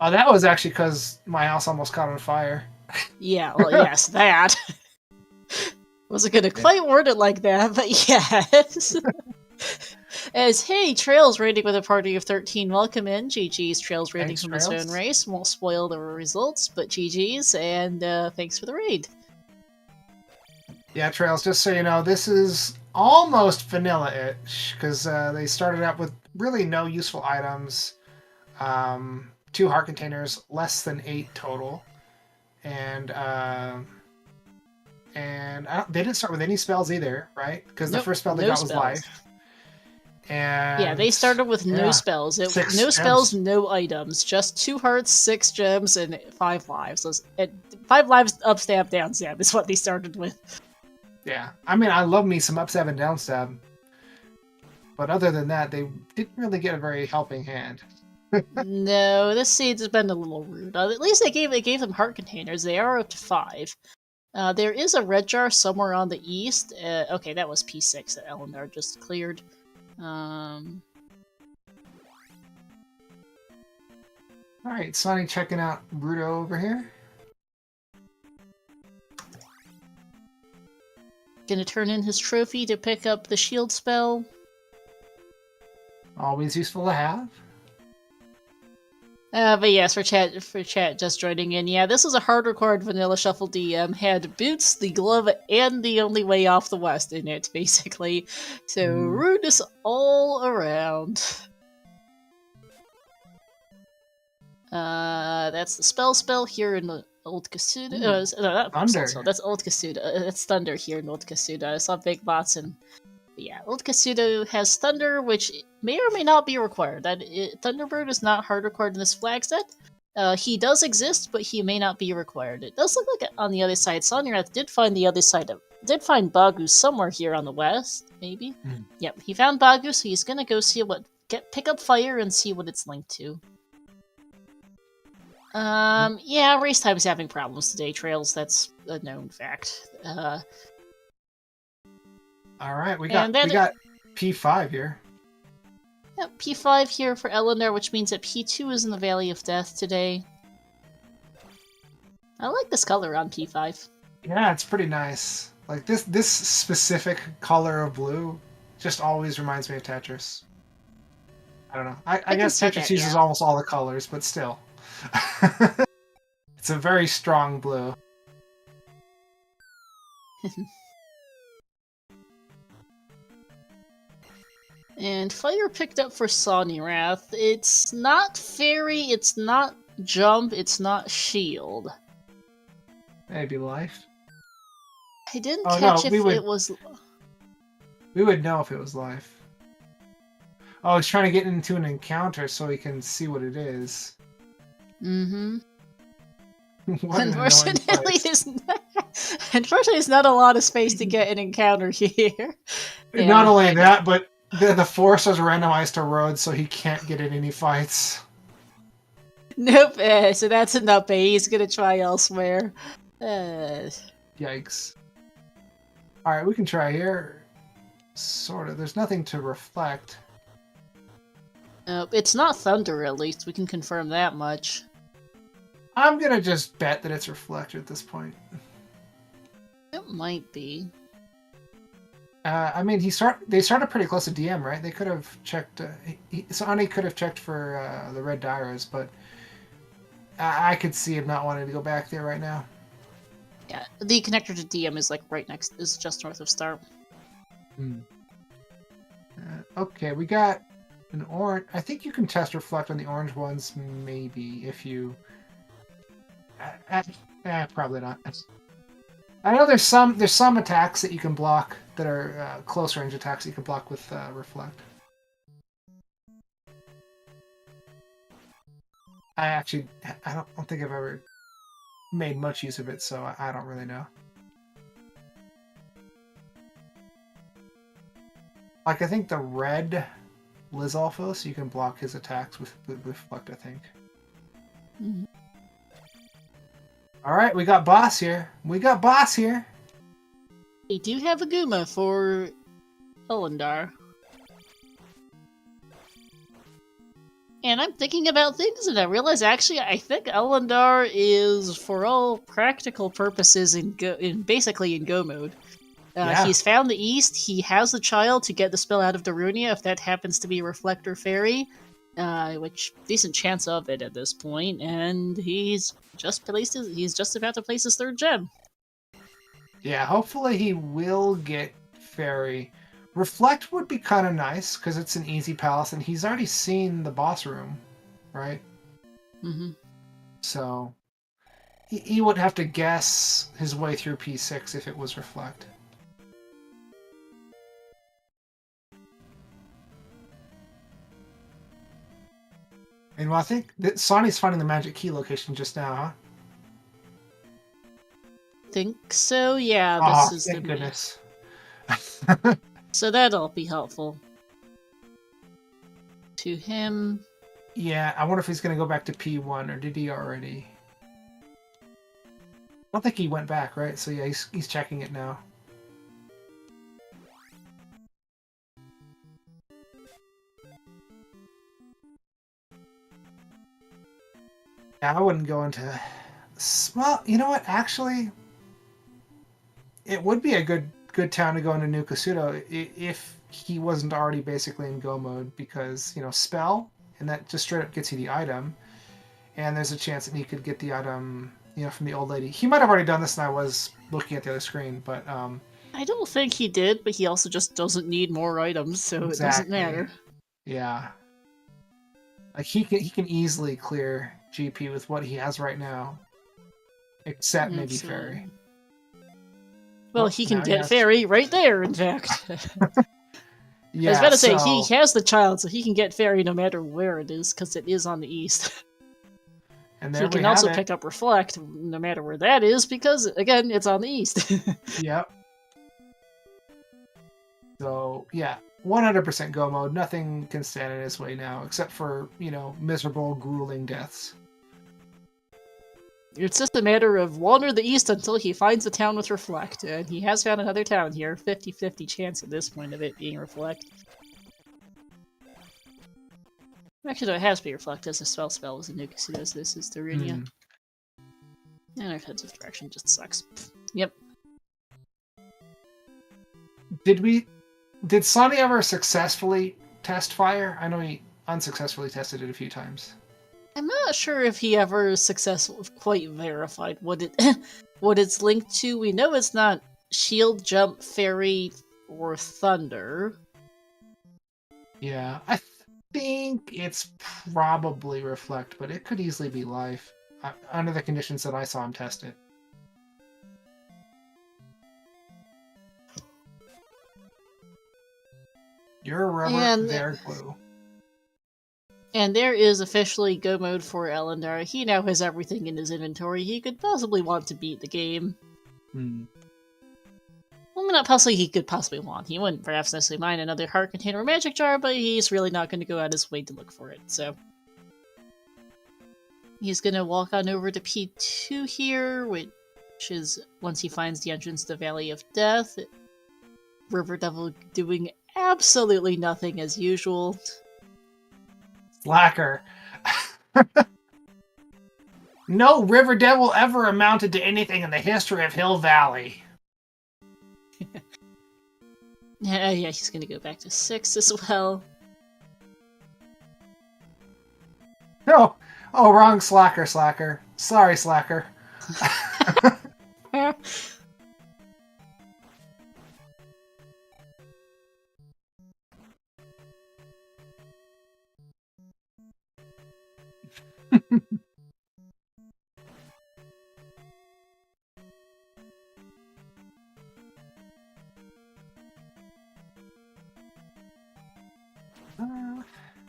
Oh, that was actually because my house almost caught on fire. Yeah, well, yes, that. Wasn't gonna quite word it like that, but yes. As, hey, Trails raiding with a party of 13, welcome in. GG's, Trails raiding from his own race. Won't spoil the results, but GG's, and thanks for the raid. Yeah, Trails, just so you know, this is almost vanilla-ish, because they started out with really no useful items. 2 heart containers, less than 8 total, and they didn't start with any spells either, right? Because the first spell they got was life, And Yeah, they started with no yeah, spells. 6 No spells, gems. no items. Just 2 hearts, 6 gems, and 5 lives. 5 lives up stab, down stab is what they started with. Yeah. I mean, I love me some up stab and down stab. But other than that, they didn't really get a very helping hand. No, this seed's been a little rude. At least they gave them heart containers. They are up to 5. There is a red jar somewhere on the east. Okay, that was P6 that Ellendar just cleared. Alright, Sonny checking out Rando over here. Gonna turn in his trophy to pick up the shield spell. Always useful to have. But yes, for chat just joining in, yeah, this is a hard-record vanilla shuffle DM. Had boots, the glove, and the only way off the west in it, basically. So rudeness all around. That's the spell here in the Old Kasuda. No, not Thunder. Spell. That's Old Kasuda. That's Thunder here in Old Kasuda. I saw Big Bots and yeah, Old Kasuda has Thunder, which may or may not be required. Thunderbird is not hard required in this flag set. He does exist, but he may not be required. It does look like on the other side, Sawneyrath did find the other side did find Bagu somewhere here on the west, maybe. Yep, he found Bagu, so he's gonna go see pick up fire and see what it's linked to. Yeah, race time's having problems today, Trails. That's a known fact. Alright, we got P5 here. Yep, P5 here for Ellendar, which means that P2 is in the Valley of Death today. I like this color on P5. Yeah, it's pretty nice. Like this specific color of blue just always reminds me of Tetris. I don't know. I guess Tetris uses almost all the colors, but still. It's a very strong blue. And fire picked up for Sawneyrath. It's not fairy, it's not jump, it's not shield. Maybe life. I didn't catch if it was... We would know if it was life. Oh, he's trying to get into an encounter so he can see what it is. Mm-hmm. Unfortunately, there's not a lot of space to get an encounter here. Yeah. Not only that, but the forest is randomized to roads, so he can't get in any fights. Nope, so that's enough. He's gonna try elsewhere. Yikes. Alright, we can try here. Sort of. There's nothing to reflect. It's not thunder, at least. We can confirm that much. I'm gonna just bet that it's reflected at this point. It might be. I mean, they started pretty close to DM, right? They could have checked... Sonny could have checked for the red diras, but I could see him not wanting to go back there right now. Yeah, the connector to DM is like is just north of Start. Okay, we got an orange... I think you can test reflect on the orange ones, maybe, if you... probably not. I know there's some attacks that you can block that are close range attacks that you can block with reflect. I don't think I've ever made much use of it, so I don't really know. Like, I think the red Lizalfos, you can block his attacks with reflect, I think. Alright, we got boss here. They do have a Guma for Ellendar. And I'm thinking about things, and I realize actually I think Ellendar is, for all practical purposes, basically in Go mode. He's found the East, he has the child to get the spell out of Darunia if that happens to be Reflect or Fairy. Which decent chance of it at this point, and he's just about to place his 3rd gem. Yeah, hopefully he will get Fairy. Reflect would be kind of nice because it's an easy palace, and he's already seen the boss room, right? So he would have to guess his way through P6 if it was Reflect. And well, I think that Sonny's finding the magic key location just now, huh? Think so? Yeah, Oh, this is thank the goodness. So that'll be helpful. To him. Yeah, I wonder if he's going to go back to P1, or did he already? I don't think he went back, right? So yeah, he's checking it now. Yeah, I wouldn't go into... Well, you know what? Actually, it would be a good town to go into New Kasuto if he wasn't already basically in go mode, because, you know, spell, and that just straight up gets you the item, and there's a chance that he could get the item, you know, from the old lady. He might have already done this, and I was looking at the other screen, but I don't think he did, but he also just doesn't need more items, so It doesn't matter. Yeah. Like he can easily clear GP with what he has right now. Except maybe Fairy. Well, he can get Fairy right there, in fact. Yeah, I was about to say, he has the child, so he can get Fairy no matter where it is, because it is on the east. And there he can also pick up Reflect, no matter where that is, because, again, it's on the east. Yep. So, yeah, 100% go mode. Nothing can stand in his way now, except for, you know, miserable, grueling deaths. It's just a matter of wander the east until he finds a town with Reflect, and he has found another town here. 50-50 chance at this point of it being Reflect. Actually, no, it has to be Reflect, as the spell is in New Kasuto, so this is Darunia. And our offensive direction just sucks. Yep. Did Sonny ever successfully test fire? I know he unsuccessfully tested it a few times. I'm not sure if he ever successfully quite verified what it what it's linked to. We know it's not shield, jump, fairy, or thunder. Yeah, I think it's probably Reflect, but it could easily be Life, under the conditions that I saw him test it. You're a rubber, they're glue. And there is officially go mode for Ellendar. He now has everything in his inventory he could possibly want to beat the game. Well, not possibly he could possibly want. He wouldn't perhaps necessarily mind another heart container or magic jar, but he's really not going to go out his way to look for it, so... He's going to walk on over to P2 here, which is once he finds the entrance to the Valley of Death. River Devil doing absolutely nothing as usual. Slacker. No River Devil ever amounted to anything in the history of Hill Valley. Yeah, he's gonna go back to 6 as well. No. Oh, wrong Slacker. Sorry, Slacker.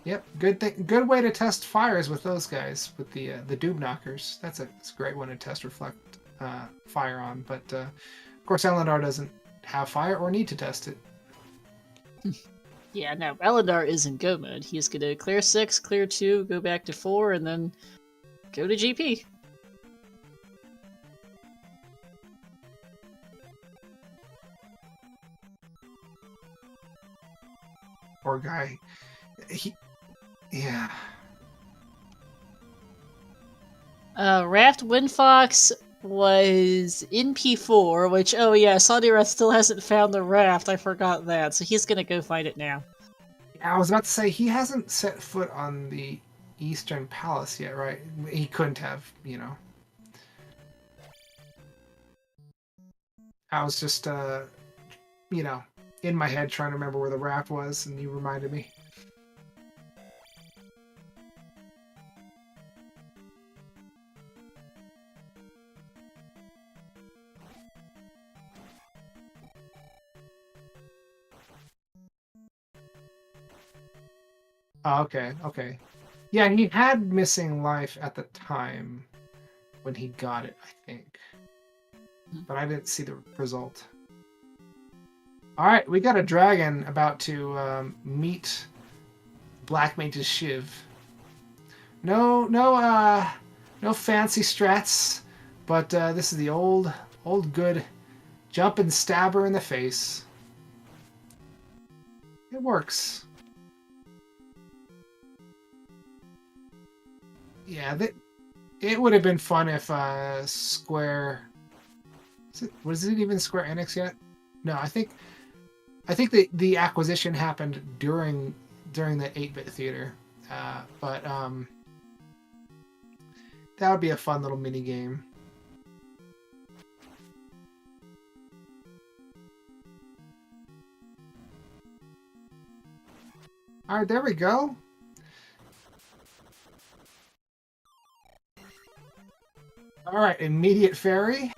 Yep, good way to test fires with those guys, with the Doob Knockers. That's a great one to test Reflect fire on. But of course, Ellendar doesn't have fire or need to test it. Yeah, no, Ellendar is in go mode. He's gonna clear 6, clear 2, go back to 4, and then go to GP. Poor guy. Yeah. Raft Windfox was in P4, which, oh yeah, Sawneyrath still hasn't found the raft. I forgot that, so he's gonna go find it now. I was about to say, he hasn't set foot on the Eastern Palace yet, right? He couldn't have, you know. I was just, you know, in my head trying to remember where the raft was, and you reminded me. Oh, okay. Yeah, he had missing life at the time when he got it, I think. But I didn't see the result. Alright, we got a dragon about to meet Black Mage's Shiv. No fancy strats, but this is the old good jump and stab her in the face. It works. Yeah, it would have been fun if Square... Was it even Square Enix yet? No, I think the acquisition happened during the 8-bit theater. But that would be a fun little mini game. All right, there we go. All right, immediate fairy.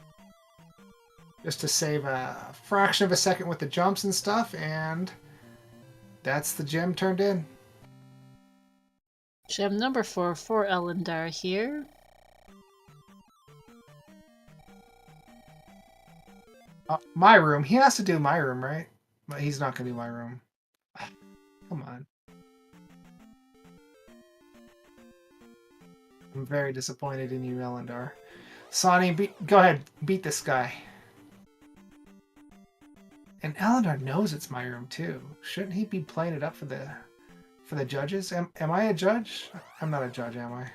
Just to save a fraction of a second with the jumps and stuff, and that's the gem turned in. Gem number 4 for Ellendar here. My room. He has to do my room, right? But he's not going to do my room. Come on. I'm very disappointed in you, Ellendar. Sonny, go ahead. Beat this guy. And Ellendar knows it's my room, too. Shouldn't he be playing it up for the judges? Am I a judge? I'm not a judge, am I?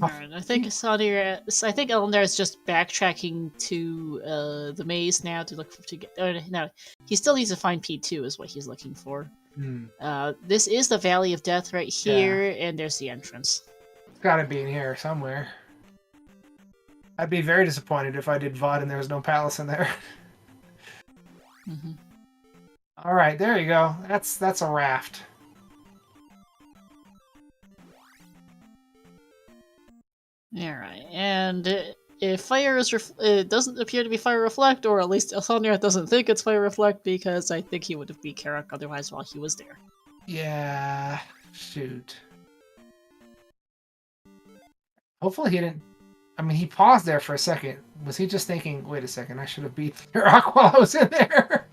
Alright, I think Ellendar is just backtracking to the maze now to look to get. No, he still needs to find P2 is what he's looking for. This is the Valley of Death right here, and there's the entrance. It's got to be in here somewhere. I'd be very disappointed if I did VOD and there was no palace in there. All right, there you go. That's a raft. Alright, and if fire is it doesn't appear to be fire reflect, or at least Sawneyrath doesn't think it's fire reflect, because I think he would have beat Karak otherwise while he was there. Yeah, shoot. Hopefully he didn't... I mean, he paused there for a second. Was he just thinking, wait a second, I should have beat Karak while I was in there?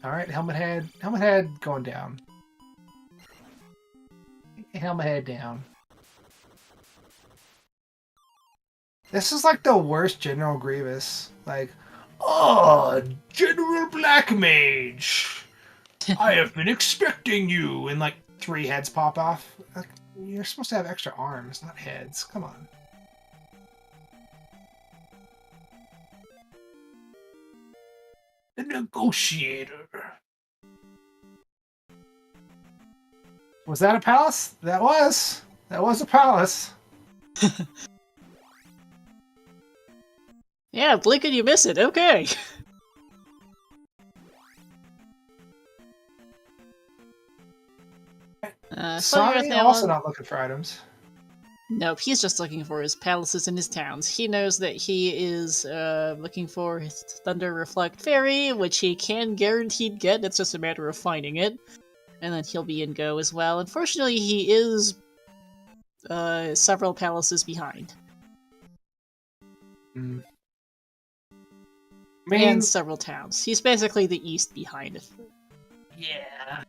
Alright, helmet head going down. Helmet head down. This is like the worst General Grievous. Like, oh, General Black Mage! I have been expecting you! And like 3 heads pop off. Like, you're supposed to have extra arms, not heads. Come on. The Negotiator. Was that a palace? That was a palace. Yeah, blink and you miss it. Okay. Sonny also not looking for items. Nope, he's just looking for his palaces and his towns. He knows that he is looking for his Thunder Reflect Fairy, which he can guaranteed get. It's just a matter of finding it. And then he'll be in go as well. Unfortunately, he is several palaces behind. And several towns. He's basically the east behind it. Yeah.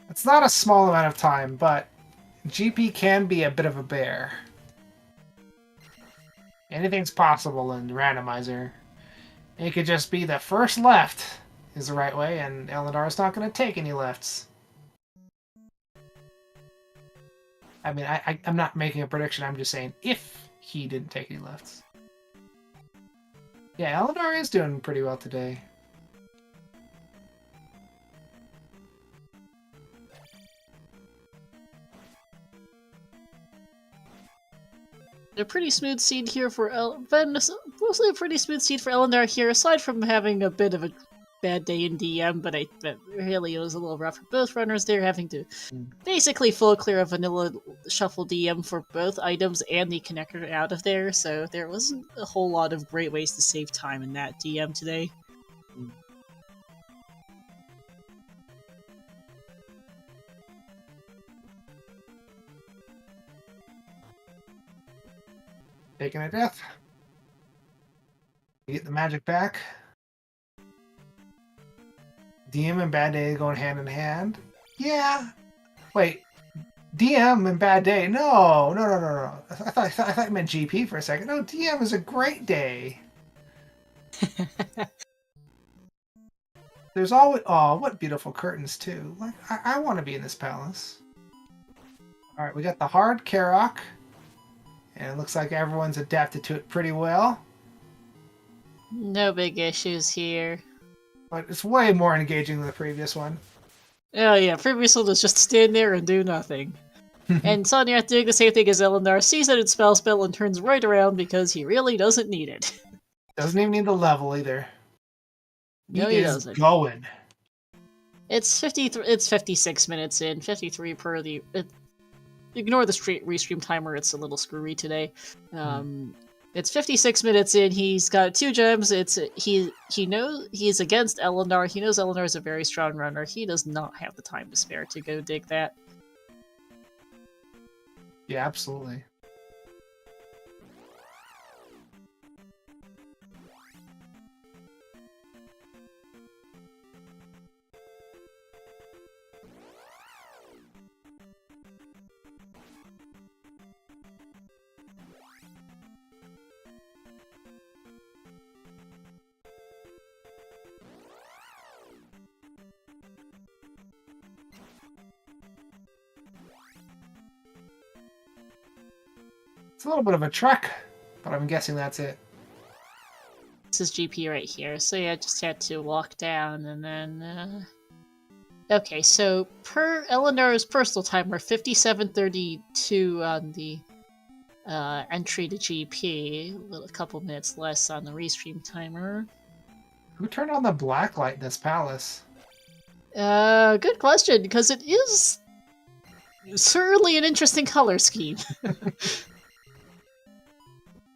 It's not a small amount of time, but GP can be a bit of a bear. Anything's possible in Randomizer. It could just be the first left is the right way, and Ellendar's not going to take any lefts. I mean, I'm not making a prediction, I'm just saying if he didn't take any lefts. Yeah, Ellendar is doing pretty well today. A pretty smooth seed here for mostly a pretty smooth seed for Ellendar here, aside from having a bit of a bad day in DM, but really it was a little rough for both runners. They're having to basically full clear a vanilla shuffle DM for both items and the connector out of there, so there wasn't a whole lot of great ways to save time in that DM today. Taking a death. You get the magic back. DM and bad day going hand in hand. Yeah. Wait. DM and bad day. No. I thought you meant GP for a second. No, DM is a great day. There's always what beautiful curtains too. Like I want to be in this palace. All right, we got the hard Karok. And it looks like everyone's adapted to it pretty well. No big issues here. But it's way more engaging than the previous one. Oh yeah, previous one was just stand there and do nothing. And Sawneyrath doing the same thing as Ellendar, sees that it's spell and turns right around because he really doesn't need it. Doesn't even need the level either. No, he doesn't. Going. It's 56 minutes in, 53 per the... ignore the restream timer, it's a little screwy today. It's 56 minutes in, he's got 2 gems, he knows he's against Ellendar, he knows Ellendar is a very strong runner, he does not have the time to spare to go dig that. Yeah, absolutely. It's a little bit of a trek, but I'm guessing that's it. This is GP right here, so yeah, just had to walk down and then... Okay, so per Ellendar's personal timer, 57:32 on the entry to GP, a couple minutes less on the restream timer. Who turned on the black light in this palace? Good question, because it is certainly an interesting color scheme.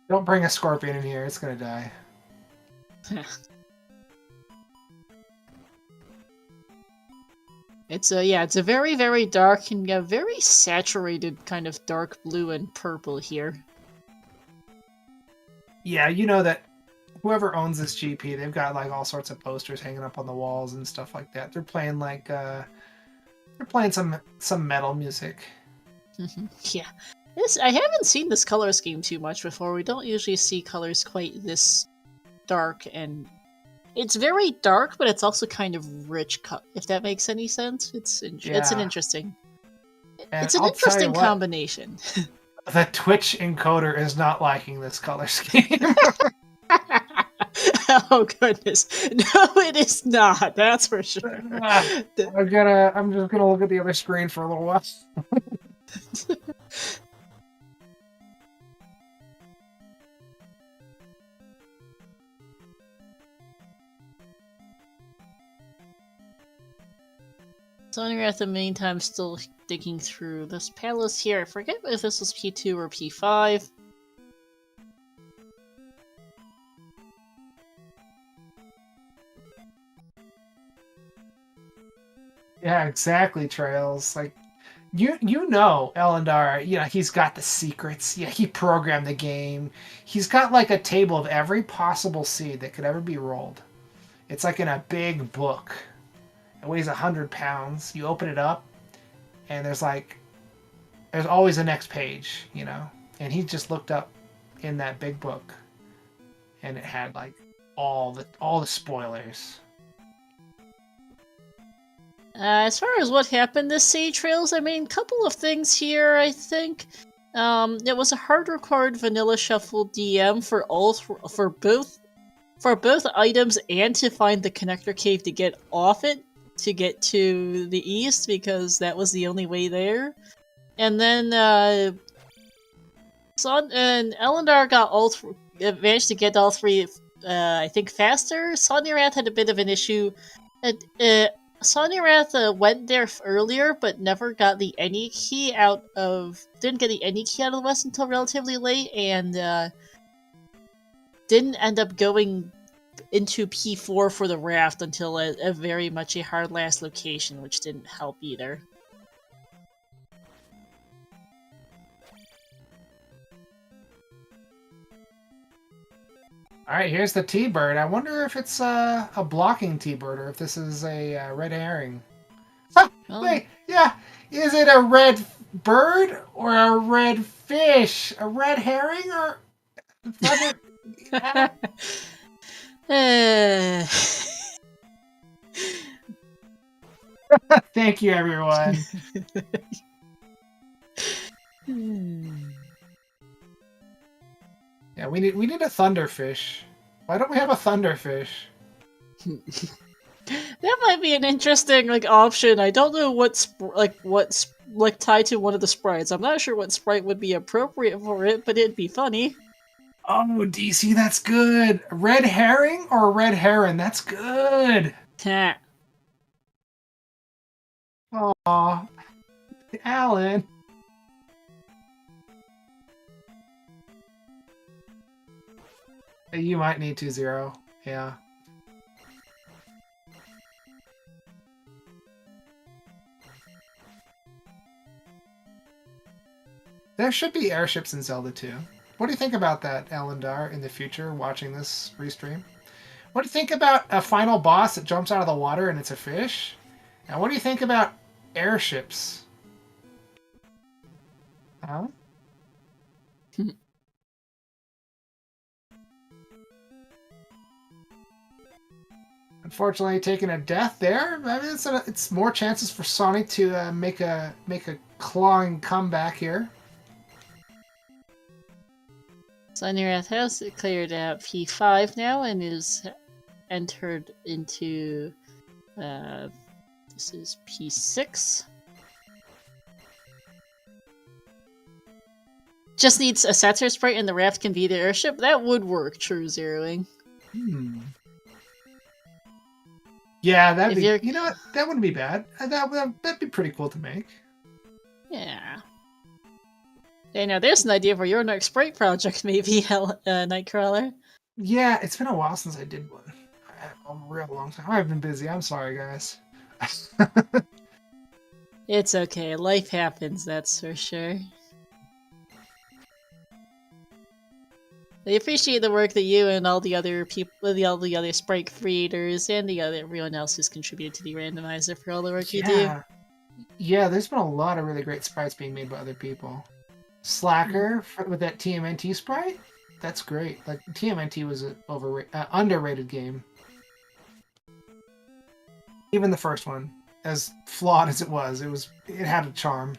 Don't bring a scorpion in here, it's gonna die. It's a very, very dark and very saturated kind of dark blue and purple here. Yeah, you know that whoever owns this GP, they've got like all sorts of posters hanging up on the walls and stuff like that. They're playing like they're playing some metal music. Yeah. I haven't seen this color scheme too much before. We don't usually see colors quite this dark, and it's very dark, but it's also kind of rich, if that makes any sense. It's an interesting combination. The Twitch encoder is not liking this color scheme. Oh goodness. No, it is not. That's for sure. I'm just gonna look at the other screen for a little while. Sawneyrath, in the meantime, still digging through this palace here. I forget if this was P2 or P5. Yeah, exactly, Trails. Like, you know Ellendar, he's got the secrets. Yeah, he programmed the game. He's got like a table of every possible seed that could ever be rolled. It's like in a big book. It weighs 100 pounds. You open it up, and there's always a next page, And he just looked up in that big book, and it had like all the spoilers. As far as what happened this Sage Trails, I mean, couple of things here, I think. It was a hard-required vanilla shuffle DM for both items and to find the connector cave to get off it to get to the east, because that was the only way there. And then And Ellendar got managed to get all three, I think, faster. Sawneyrath had a bit of an issue. Sawneyrath went there earlier, but never got the any key didn't get the any key out of the west until relatively late, and didn't end up going into P4 for the raft until a very much a hard last location, which didn't help either. Alright, here's the T-bird. I wonder if it's a blocking T-bird or if this is a red herring. Oh, wait, yeah. Is it a red bird or a red fish? A red herring or... Thank you, everyone. Yeah, we need a thunderfish. Why don't we have a thunderfish? That might be an interesting option. I don't know what's tied to one of the sprites. I'm not sure what sprite would be appropriate for it, but it'd be funny. Oh, DC, that's good. A red herring or a red heron? That's good. Aw, Alan. You might need 2-0. Yeah. There should be airships in Zelda 2. What do you think about that, Ellendar, in the future, watching this restream? What do you think about a final boss that jumps out of the water and it's a fish? And what do you think about airships? Huh? Unfortunately, taking a death there. I mean, it's more chances for Sonic to make a clawing comeback here. Sawneyrath has cleared out P5 now and is entered into this is P6. Just needs a satire sprite and the raft can be the airship. That would work, true zeroing. Yeah, that'd be. You know what? That wouldn't be bad. That'd be pretty cool to make. Yeah. Hey, now there's an idea for your next sprite project, maybe, Nightcrawler. Yeah, it's been a while since I did one. A real long time. I've been busy. I'm sorry, guys. It's okay. Life happens, that's for sure. I appreciate the work that you and all the other people, all the other sprite creators, and everyone else who's contributed to the randomizer for all the work you do. Yeah, there's been a lot of really great sprites being made by other people. Slacker with that TMNT sprite, that's great. Like TMNT was an underrated game. Even the first one, as flawed as it had a charm.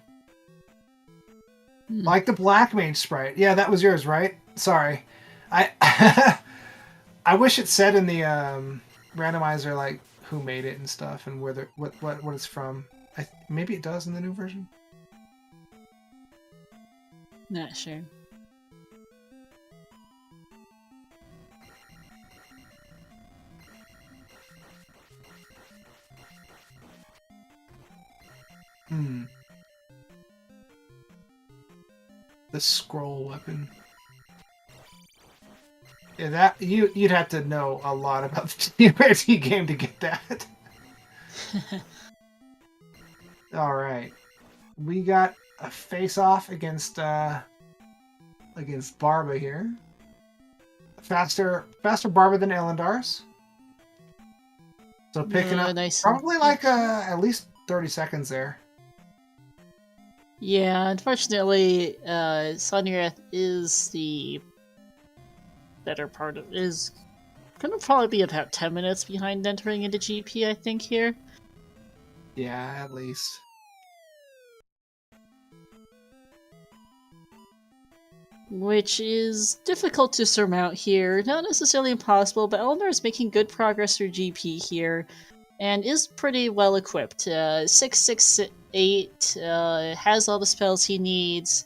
Like the Black Mage sprite. Yeah, that was yours, right? Sorry. I wish it said in the randomizer like who made it and stuff and where what it's from. Maybe it does in the new version. Not sure. The scroll weapon. Yeah, that you'd have to know a lot about the TMNT game to get that. All right, we got a face-off against Barba here. Faster Barba than Ellendar's. So picking up nice probably like at least 30 seconds there. Yeah, unfortunately, Sawneyrath is the better part of is gonna probably be about 10 minutes behind entering into GP, I think, here. Yeah, at least. Which is difficult to surmount here. Not necessarily impossible, but Ellendar is making good progress through GP here, and is pretty well equipped. 668 has all the spells he needs.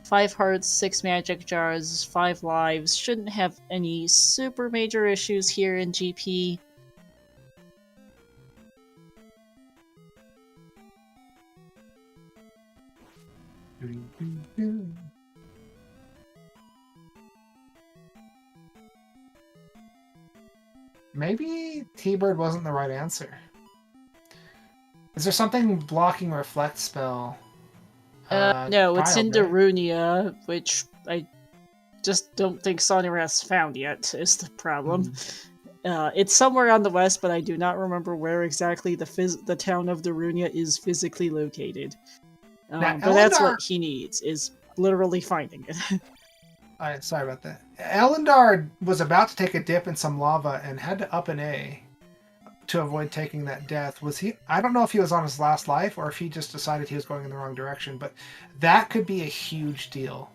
5 hearts, 6 magic jars, 5 lives. Shouldn't have any super major issues here in GP. Maybe T-Bird wasn't the right answer. Is there something blocking Reflect spell? No, it's in Child, right? Darunia, which I just don't think Sawneyrath's found yet, is the problem. It's somewhere on the west, but I do not remember where exactly the town of Darunia is physically located. Now, But that's Ellendar- what he needs, is literally finding it. Sorry about that. Ellendar was about to take a dip in some lava and had to up an A to avoid taking that death. Was he? I don't know if he was on his last life or if he just decided he was going in the wrong direction, but that could be a huge deal.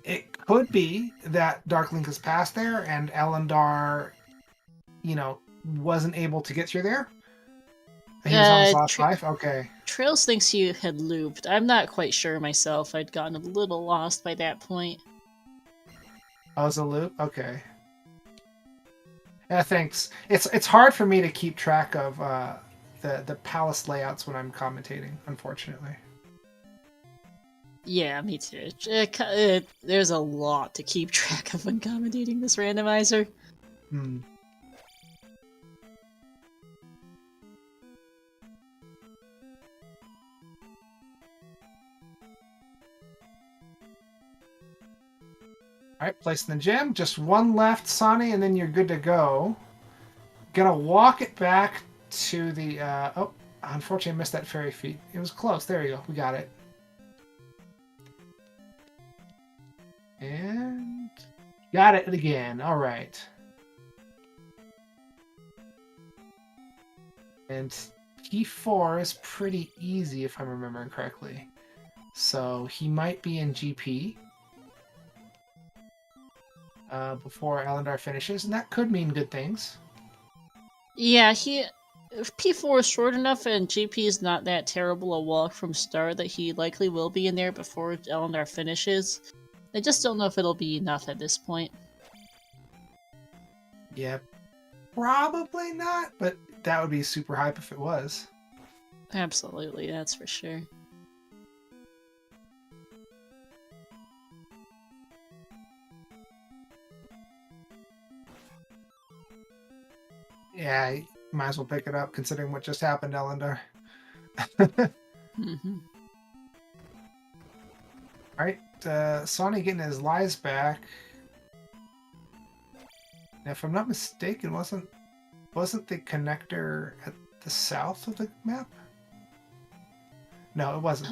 It could be that Darklink has passed there and Ellendar, wasn't able to get through there. He was on his last life? Okay. Trails thinks you had looped. I'm not quite sure myself. I'd gotten a little lost by that point. Oh, it was a loop? Okay. Yeah, thanks. It's hard for me to keep track of the palace layouts when I'm commentating, unfortunately. Yeah, me too. There's a lot to keep track of when commentating this randomizer. Alright, placing the gem. Just one left, Sonny, and then you're good to go. Gonna walk it back to the... oh, unfortunately I missed that fairy feat. It was close. There you go. We got it. And... got it again. Alright. And T4 is pretty easy if I'm remembering correctly. So he might be in GP. Before Ellendar finishes, and that could mean good things. Yeah, if P4 is short enough and GP is not that terrible a walk from Star that he likely will be in there before Ellendar finishes. I just don't know if it'll be enough at this point. Yeah, probably not, but that would be super hype if it was. Absolutely, that's for sure. Yeah, you might as well pick it up considering what just happened, Ellendar. Alright, Sonny getting his lives back. Now, if I'm not mistaken, wasn't the connector at the south of the map? No, it wasn't.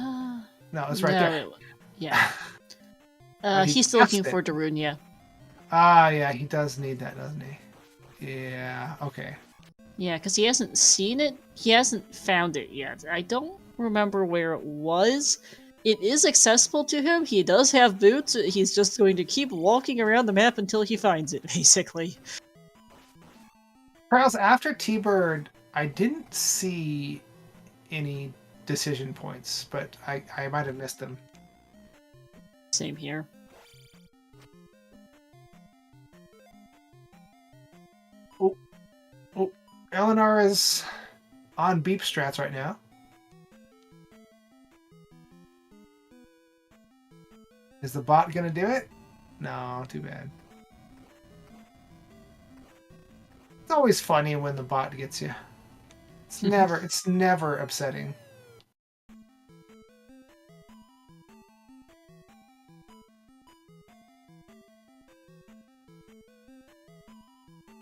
No, it's right there. Yeah. He's still looking for Darunia. Ah, yeah, he does need that, doesn't he? Yeah, okay. Yeah, because he hasn't seen it. He hasn't found it yet. I don't remember where it was. It is accessible to him. He does have boots. He's just going to keep walking around the map until he finds it, basically. Charles, after T-Bird, I didn't see any decision points, but I might have missed them. Same here. Oh, Ellendar is on beep strats right now. Is the bot gonna do it? No, too bad. It's always funny when the bot gets you. It's never upsetting.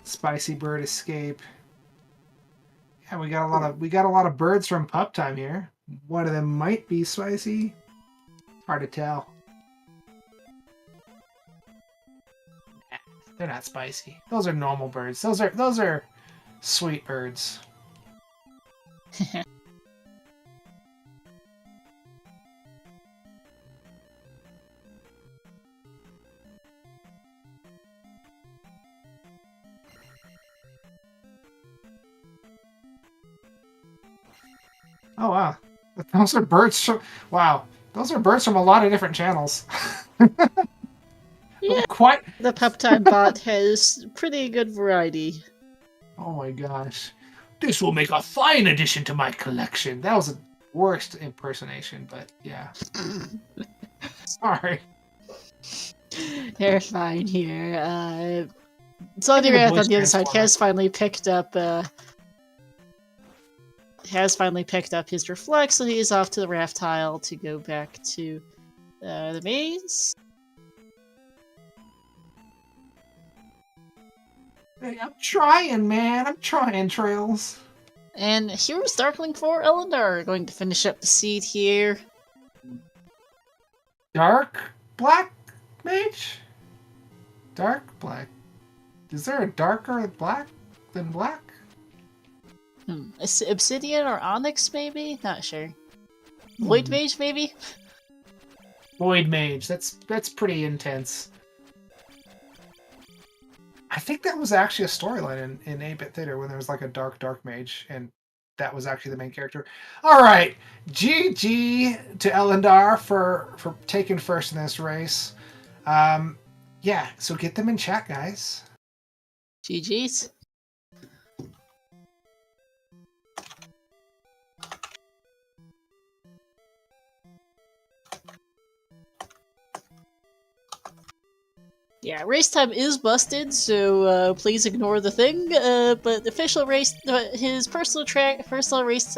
Spicy bird escape. Yeah, we got a lot of birds from Pup Time here. One of them might be spicy. Hard to tell. They're not spicy. Those are normal birds. Those are sweet birds. Oh wow, those are birds. Wow, Those are birds from a lot of different channels. Yeah, Quite. the Peptime bot has pretty good variety. Oh my gosh. This will make a fine addition to my collection. That was the worst impersonation, but yeah. Sorry. They're fine here. Maybe the Sawneyrath voice on the other side transformer. has finally picked up his reflex, so he's off to the raft tile to go back to the maze. Hey, I'm trying, man. I'm trying, Trails. And here's Darkling 4 Ellendar going to finish up the seed here. Dark black mage? Dark black. Is there a darker black than black? Obsidian or Onyx, maybe? Not sure. Void Mage, maybe? Void mage. That's pretty intense. I think that was actually a storyline in 8-Bit Theater when there was like a dark mage, and that was actually the main character. All right, GG to Ellendar for taking first in this race. Yeah, so get them in chat, guys. GG's. Yeah, race time is busted, so please ignore the thing. But the official race, his personal race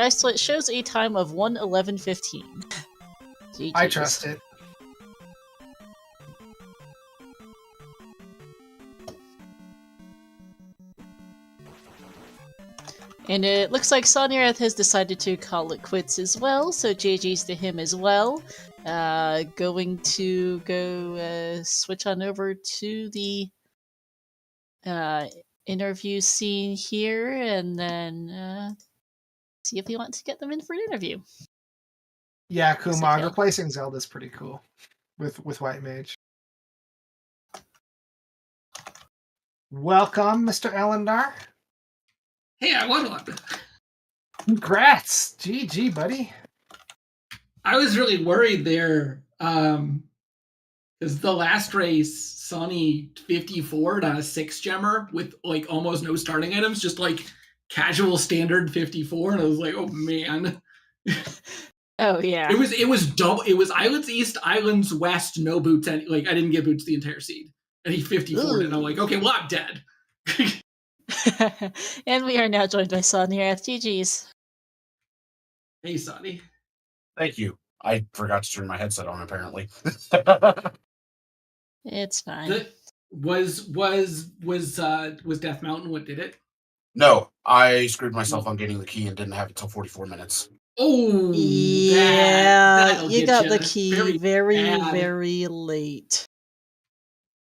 split shows a time of 1:11:15. I trust it. And it looks like Sawneyrath has decided to call it quits as well, so GG's to him as well. Going to go switch on over to the interview scene here, and then see if we want to get them in for an interview. Yeah, Kumag, okay. replacing Zelda's pretty cool with White Mage. Welcome, Mr. Ellendar. Hey, I won one. Congrats! GG, buddy. I was really worried there because the last race, Sonny 54'd on a 6-gemmer with like almost no starting items, just like casual standard 54, and I was like, oh man. Oh yeah. It was double. It was Islands East, Islands West, no boots. And like I didn't get boots the entire seed, and he 54'd, and I'm like, okay, well I'm dead. And we are now joined by Sawneyrath. GG's. Hey, Sonny. Thank you. I forgot to turn my headset on, apparently. It's fine. Was Death Mountain what did it? No, I screwed myself on getting the key and didn't have it till 44 minutes. Oh, yeah, you got the you. key very late.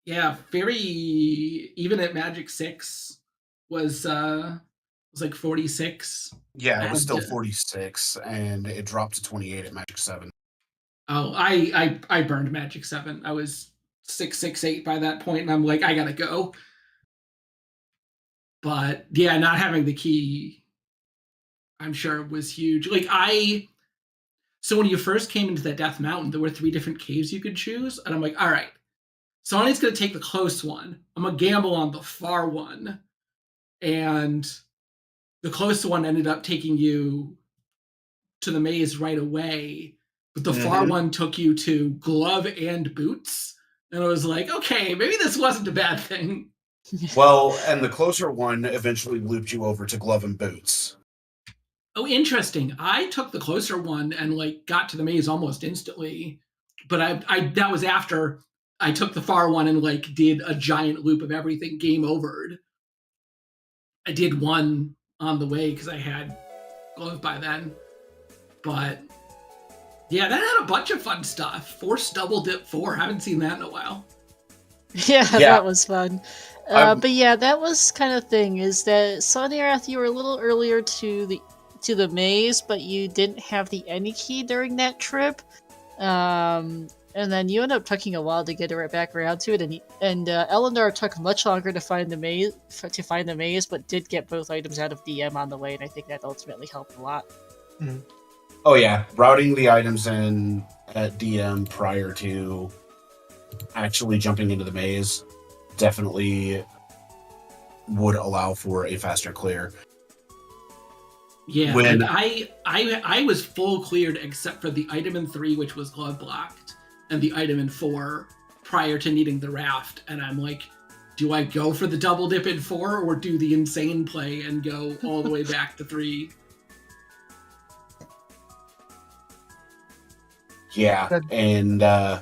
Yeah, very even at Magic 6 was like 46. Yeah, it was still 46, and it dropped to 28 at Magic 7. Oh, I burned Magic 7. I was 668 by that point, and I'm like, I gotta go. But yeah, not having the key, I'm sure was huge. So when you first came into the Death Mountain, there were 3 different caves you could choose, and I'm like, all right, Sonny's gonna take the close one. I'm gonna gamble on the far one, and the close one ended up taking you to the maze right away, but the far one took you to glove and boots. And I was like, okay, maybe this wasn't a bad thing. Well, and the closer one eventually looped you over to glove and boots. Oh, interesting. I took the closer one and like got to the maze almost instantly, but I that was after I took the far one and like did a giant loop of everything, game overed. I did one on the way because I had glove by then, but yeah, that had a bunch of fun stuff. Force double dip 4, haven't seen that in a while. Yeah, that was fun. But yeah, that was kind of thing. Is that Sawneyrath, you were a little earlier to the maze, but you didn't have the any key during that trip. And then you end up taking a while to get right back around to it, and Ellendar took much longer to find the maze, but did get both items out of DM on the way, and I think that ultimately helped a lot. Mm-hmm. Oh yeah, routing the items in at DM prior to actually jumping into the maze definitely would allow for a faster clear. Yeah, When- like I was full cleared except for the item in 3, which was glove blocked, and the item in 4 prior to needing the raft. And I'm like, do I go for the double dip in 4 or do the insane play and go all the way back to 3? Yeah, That- and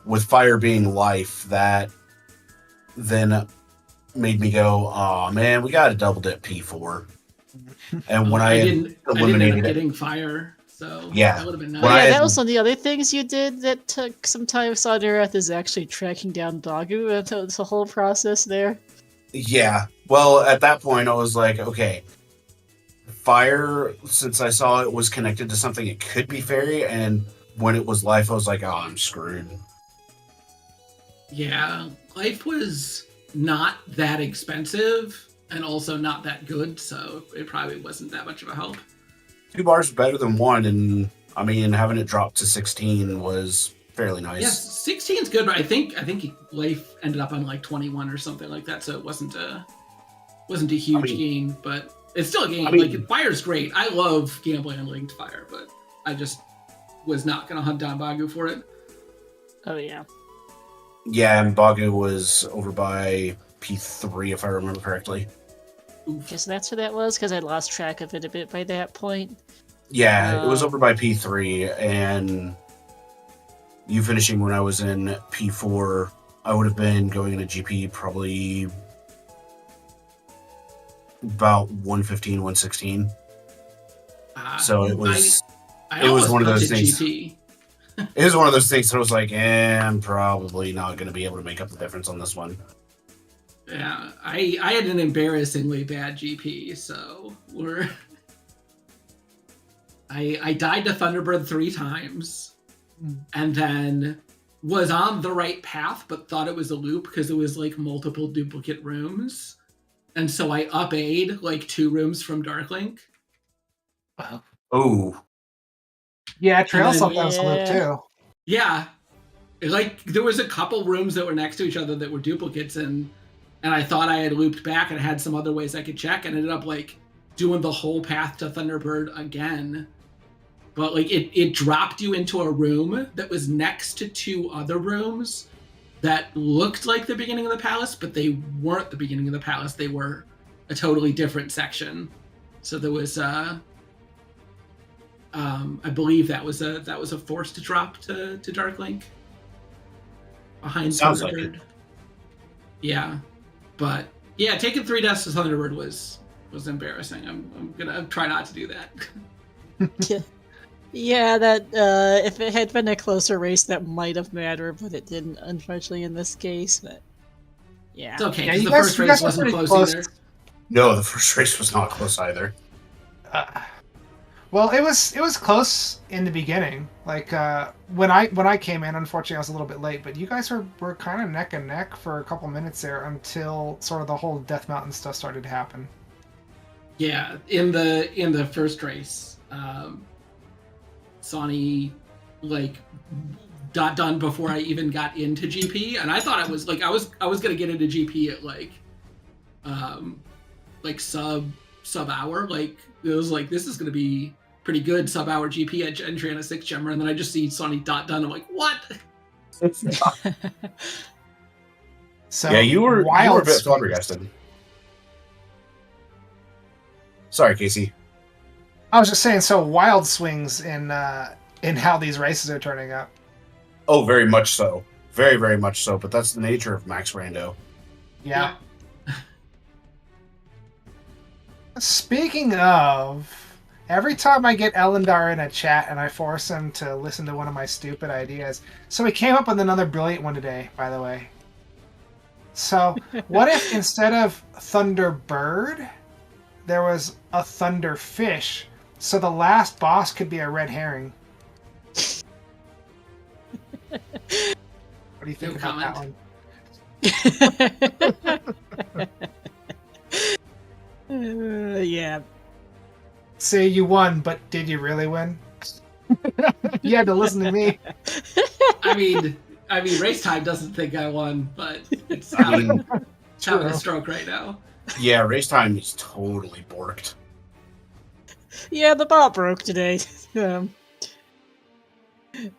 with fire being life, that then made me go, "Oh man, we got a double dip P4." And when I had didn't end up eliminated it, getting fire, so Yeah. that would have been nice. When I Yeah, had- that was one of the other things you did that took some time. Sawneyrath is actually tracking down Bagu. It's a whole process there. yeah. Well, at that point, I was like, okay, fire. Since I saw it was connected to something, it could be fairy, and when it was life, I was like, oh, I'm screwed. Yeah, life was not that expensive and also not that good, so it probably wasn't that much of a help. 2 bars better than 1, and I mean, having it drop to 16 was fairly nice. Yes, 16 is good, but I think life ended up on like 21 or something like that, so it wasn't a huge gain, but it's still a game. Like fire's great. I love gambling on linked fire, but I just was not gonna hunt down Bagu for it. Oh yeah. Yeah, and Bagu was over by P3, if I remember correctly. Guess that's what that was, because I lost track of it a bit by that point. Yeah, it was over by P3, and you finishing when I was in P4, I would have been going into GP probably about 115, 116. So it was I it was almost one of those hunted things. GP. It was one of those things that I was like, I'm probably not going to be able to make up the difference on this one. Yeah, I had an embarrassingly bad GP, so I died to Thunderbird 3 times, and then was on the right path, but thought it was a loop because it was like multiple duplicate rooms, and so I up-A'd like 2 rooms from Darklink. Oh, Yeah, Trail And then- sometimes loop Yeah. too. Yeah, like there was a couple rooms that were next to each other that were duplicates, and I thought I had looped back and had some other ways I could check, and ended up like doing the whole path to Thunderbird again. But like it dropped you into a room that was next to 2 other rooms that looked like the beginning of the palace, but they weren't the beginning of the palace. They were a totally different section. So there was I believe that was a force to drop to Darklink behind Sounds like Thunderbird. Yeah, but yeah, taking 3 deaths to Thunderbird was embarrassing. I'm gonna try not to do that. Yeah, that if it had been a closer race, that might have mattered, but it didn't, unfortunately, in this case. But yeah, It's okay Yeah, because you the guys- first you race guys were wasn't pretty close, close. either. no, the first race was not close either. Well, it was close in the beginning. Like when I came in, unfortunately, I was a little bit late. But you guys were kind of neck and neck for a couple minutes there until sort of the whole Death Mountain stuff started to happen. Yeah, in the first race, Sawny like got done before I even got into GP, and I thought I was gonna get into GP at like sub hour. Like it was like this is gonna be pretty good sub hour GP at entry on a 6 gemmer, and then I just see Sawny done. I'm like, what? So Yeah, you were a wild bit swings. flabbergasted. Sorry, Casey. I was just saying, so wild swings in how these races are turning out. Oh, very much so. Very, very much so. But that's the nature of Max Rando. Yeah. Speaking of, every time I get Ellendar in a chat and I force him to listen to one of my stupid ideas, so he came up with another brilliant one today, by the way. So, what if instead of Thunderbird, there was a Thunderfish, so the last boss could be a red herring? What do you think No about comment. that one? yeah. say you won, but did you really win? You had to listen to me. I mean, Race Time doesn't think I won, but it's I mean, having a True. stroke right now. yeah, race time is totally borked. Yeah, the bot broke today. Don't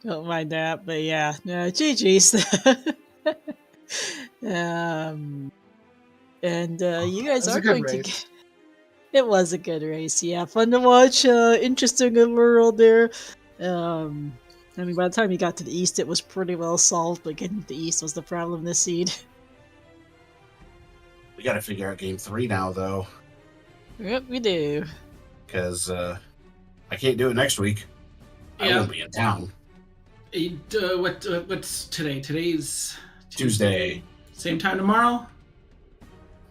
mind that, but yeah, no, GG's. And you guys It was are a good going to race. get. It was a good race, yeah. Fun to watch. Interesting overall there. I mean, by the time you got to the east, it was pretty well solved. But getting to the east was the problem this seed. We got to figure out game 3 now, though, Yep, we do. because I can't do it next week. I Yeah. won't be in town. What's today? Today's Tuesday. Same time tomorrow?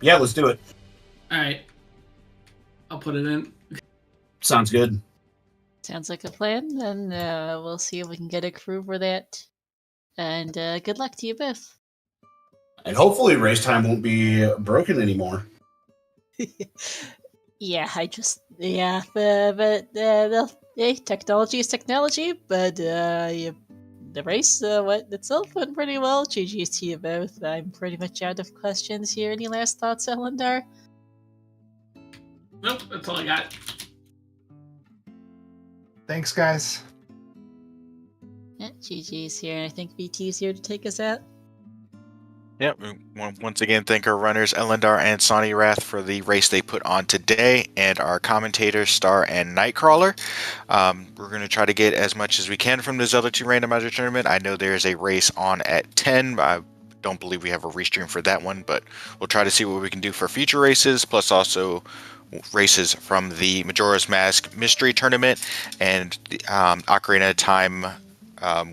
Yeah, let's do it. All right. I'll put it in. Sounds good. Sounds like a plan. Then we'll see if we can get a crew for that. And good luck to you both. And hopefully race time won't be broken anymore. Yeah, but hey, technology is technology. But the race itself went pretty well. GG's to you both. I'm pretty much out of questions here. Any last thoughts, Ellendar? Nope, that's all I got. Thanks, guys. Yeah, GG's here, and I think VT's here to take us out. Yep. We want once again thank our runners Ellendar and Sawneyrath for the race they put on today, and our commentators Star and Nightcrawler. We're going to try to get as much as we can from the Zelda 2 Randomizer tournament. I know there's a race on at 10. I don't believe we have a restream for that one, but we'll try to see what we can do for future races, plus also races from the Majora's Mask Mystery Tournament and the Ocarina of Time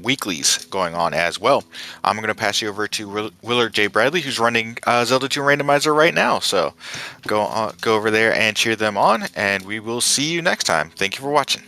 weeklies going on as well. I'm going to pass you over to Willard J. Bradley, who's running Zelda 2 Randomizer right now. So go over there and cheer them on, and we will see you next time. Thank you for watching.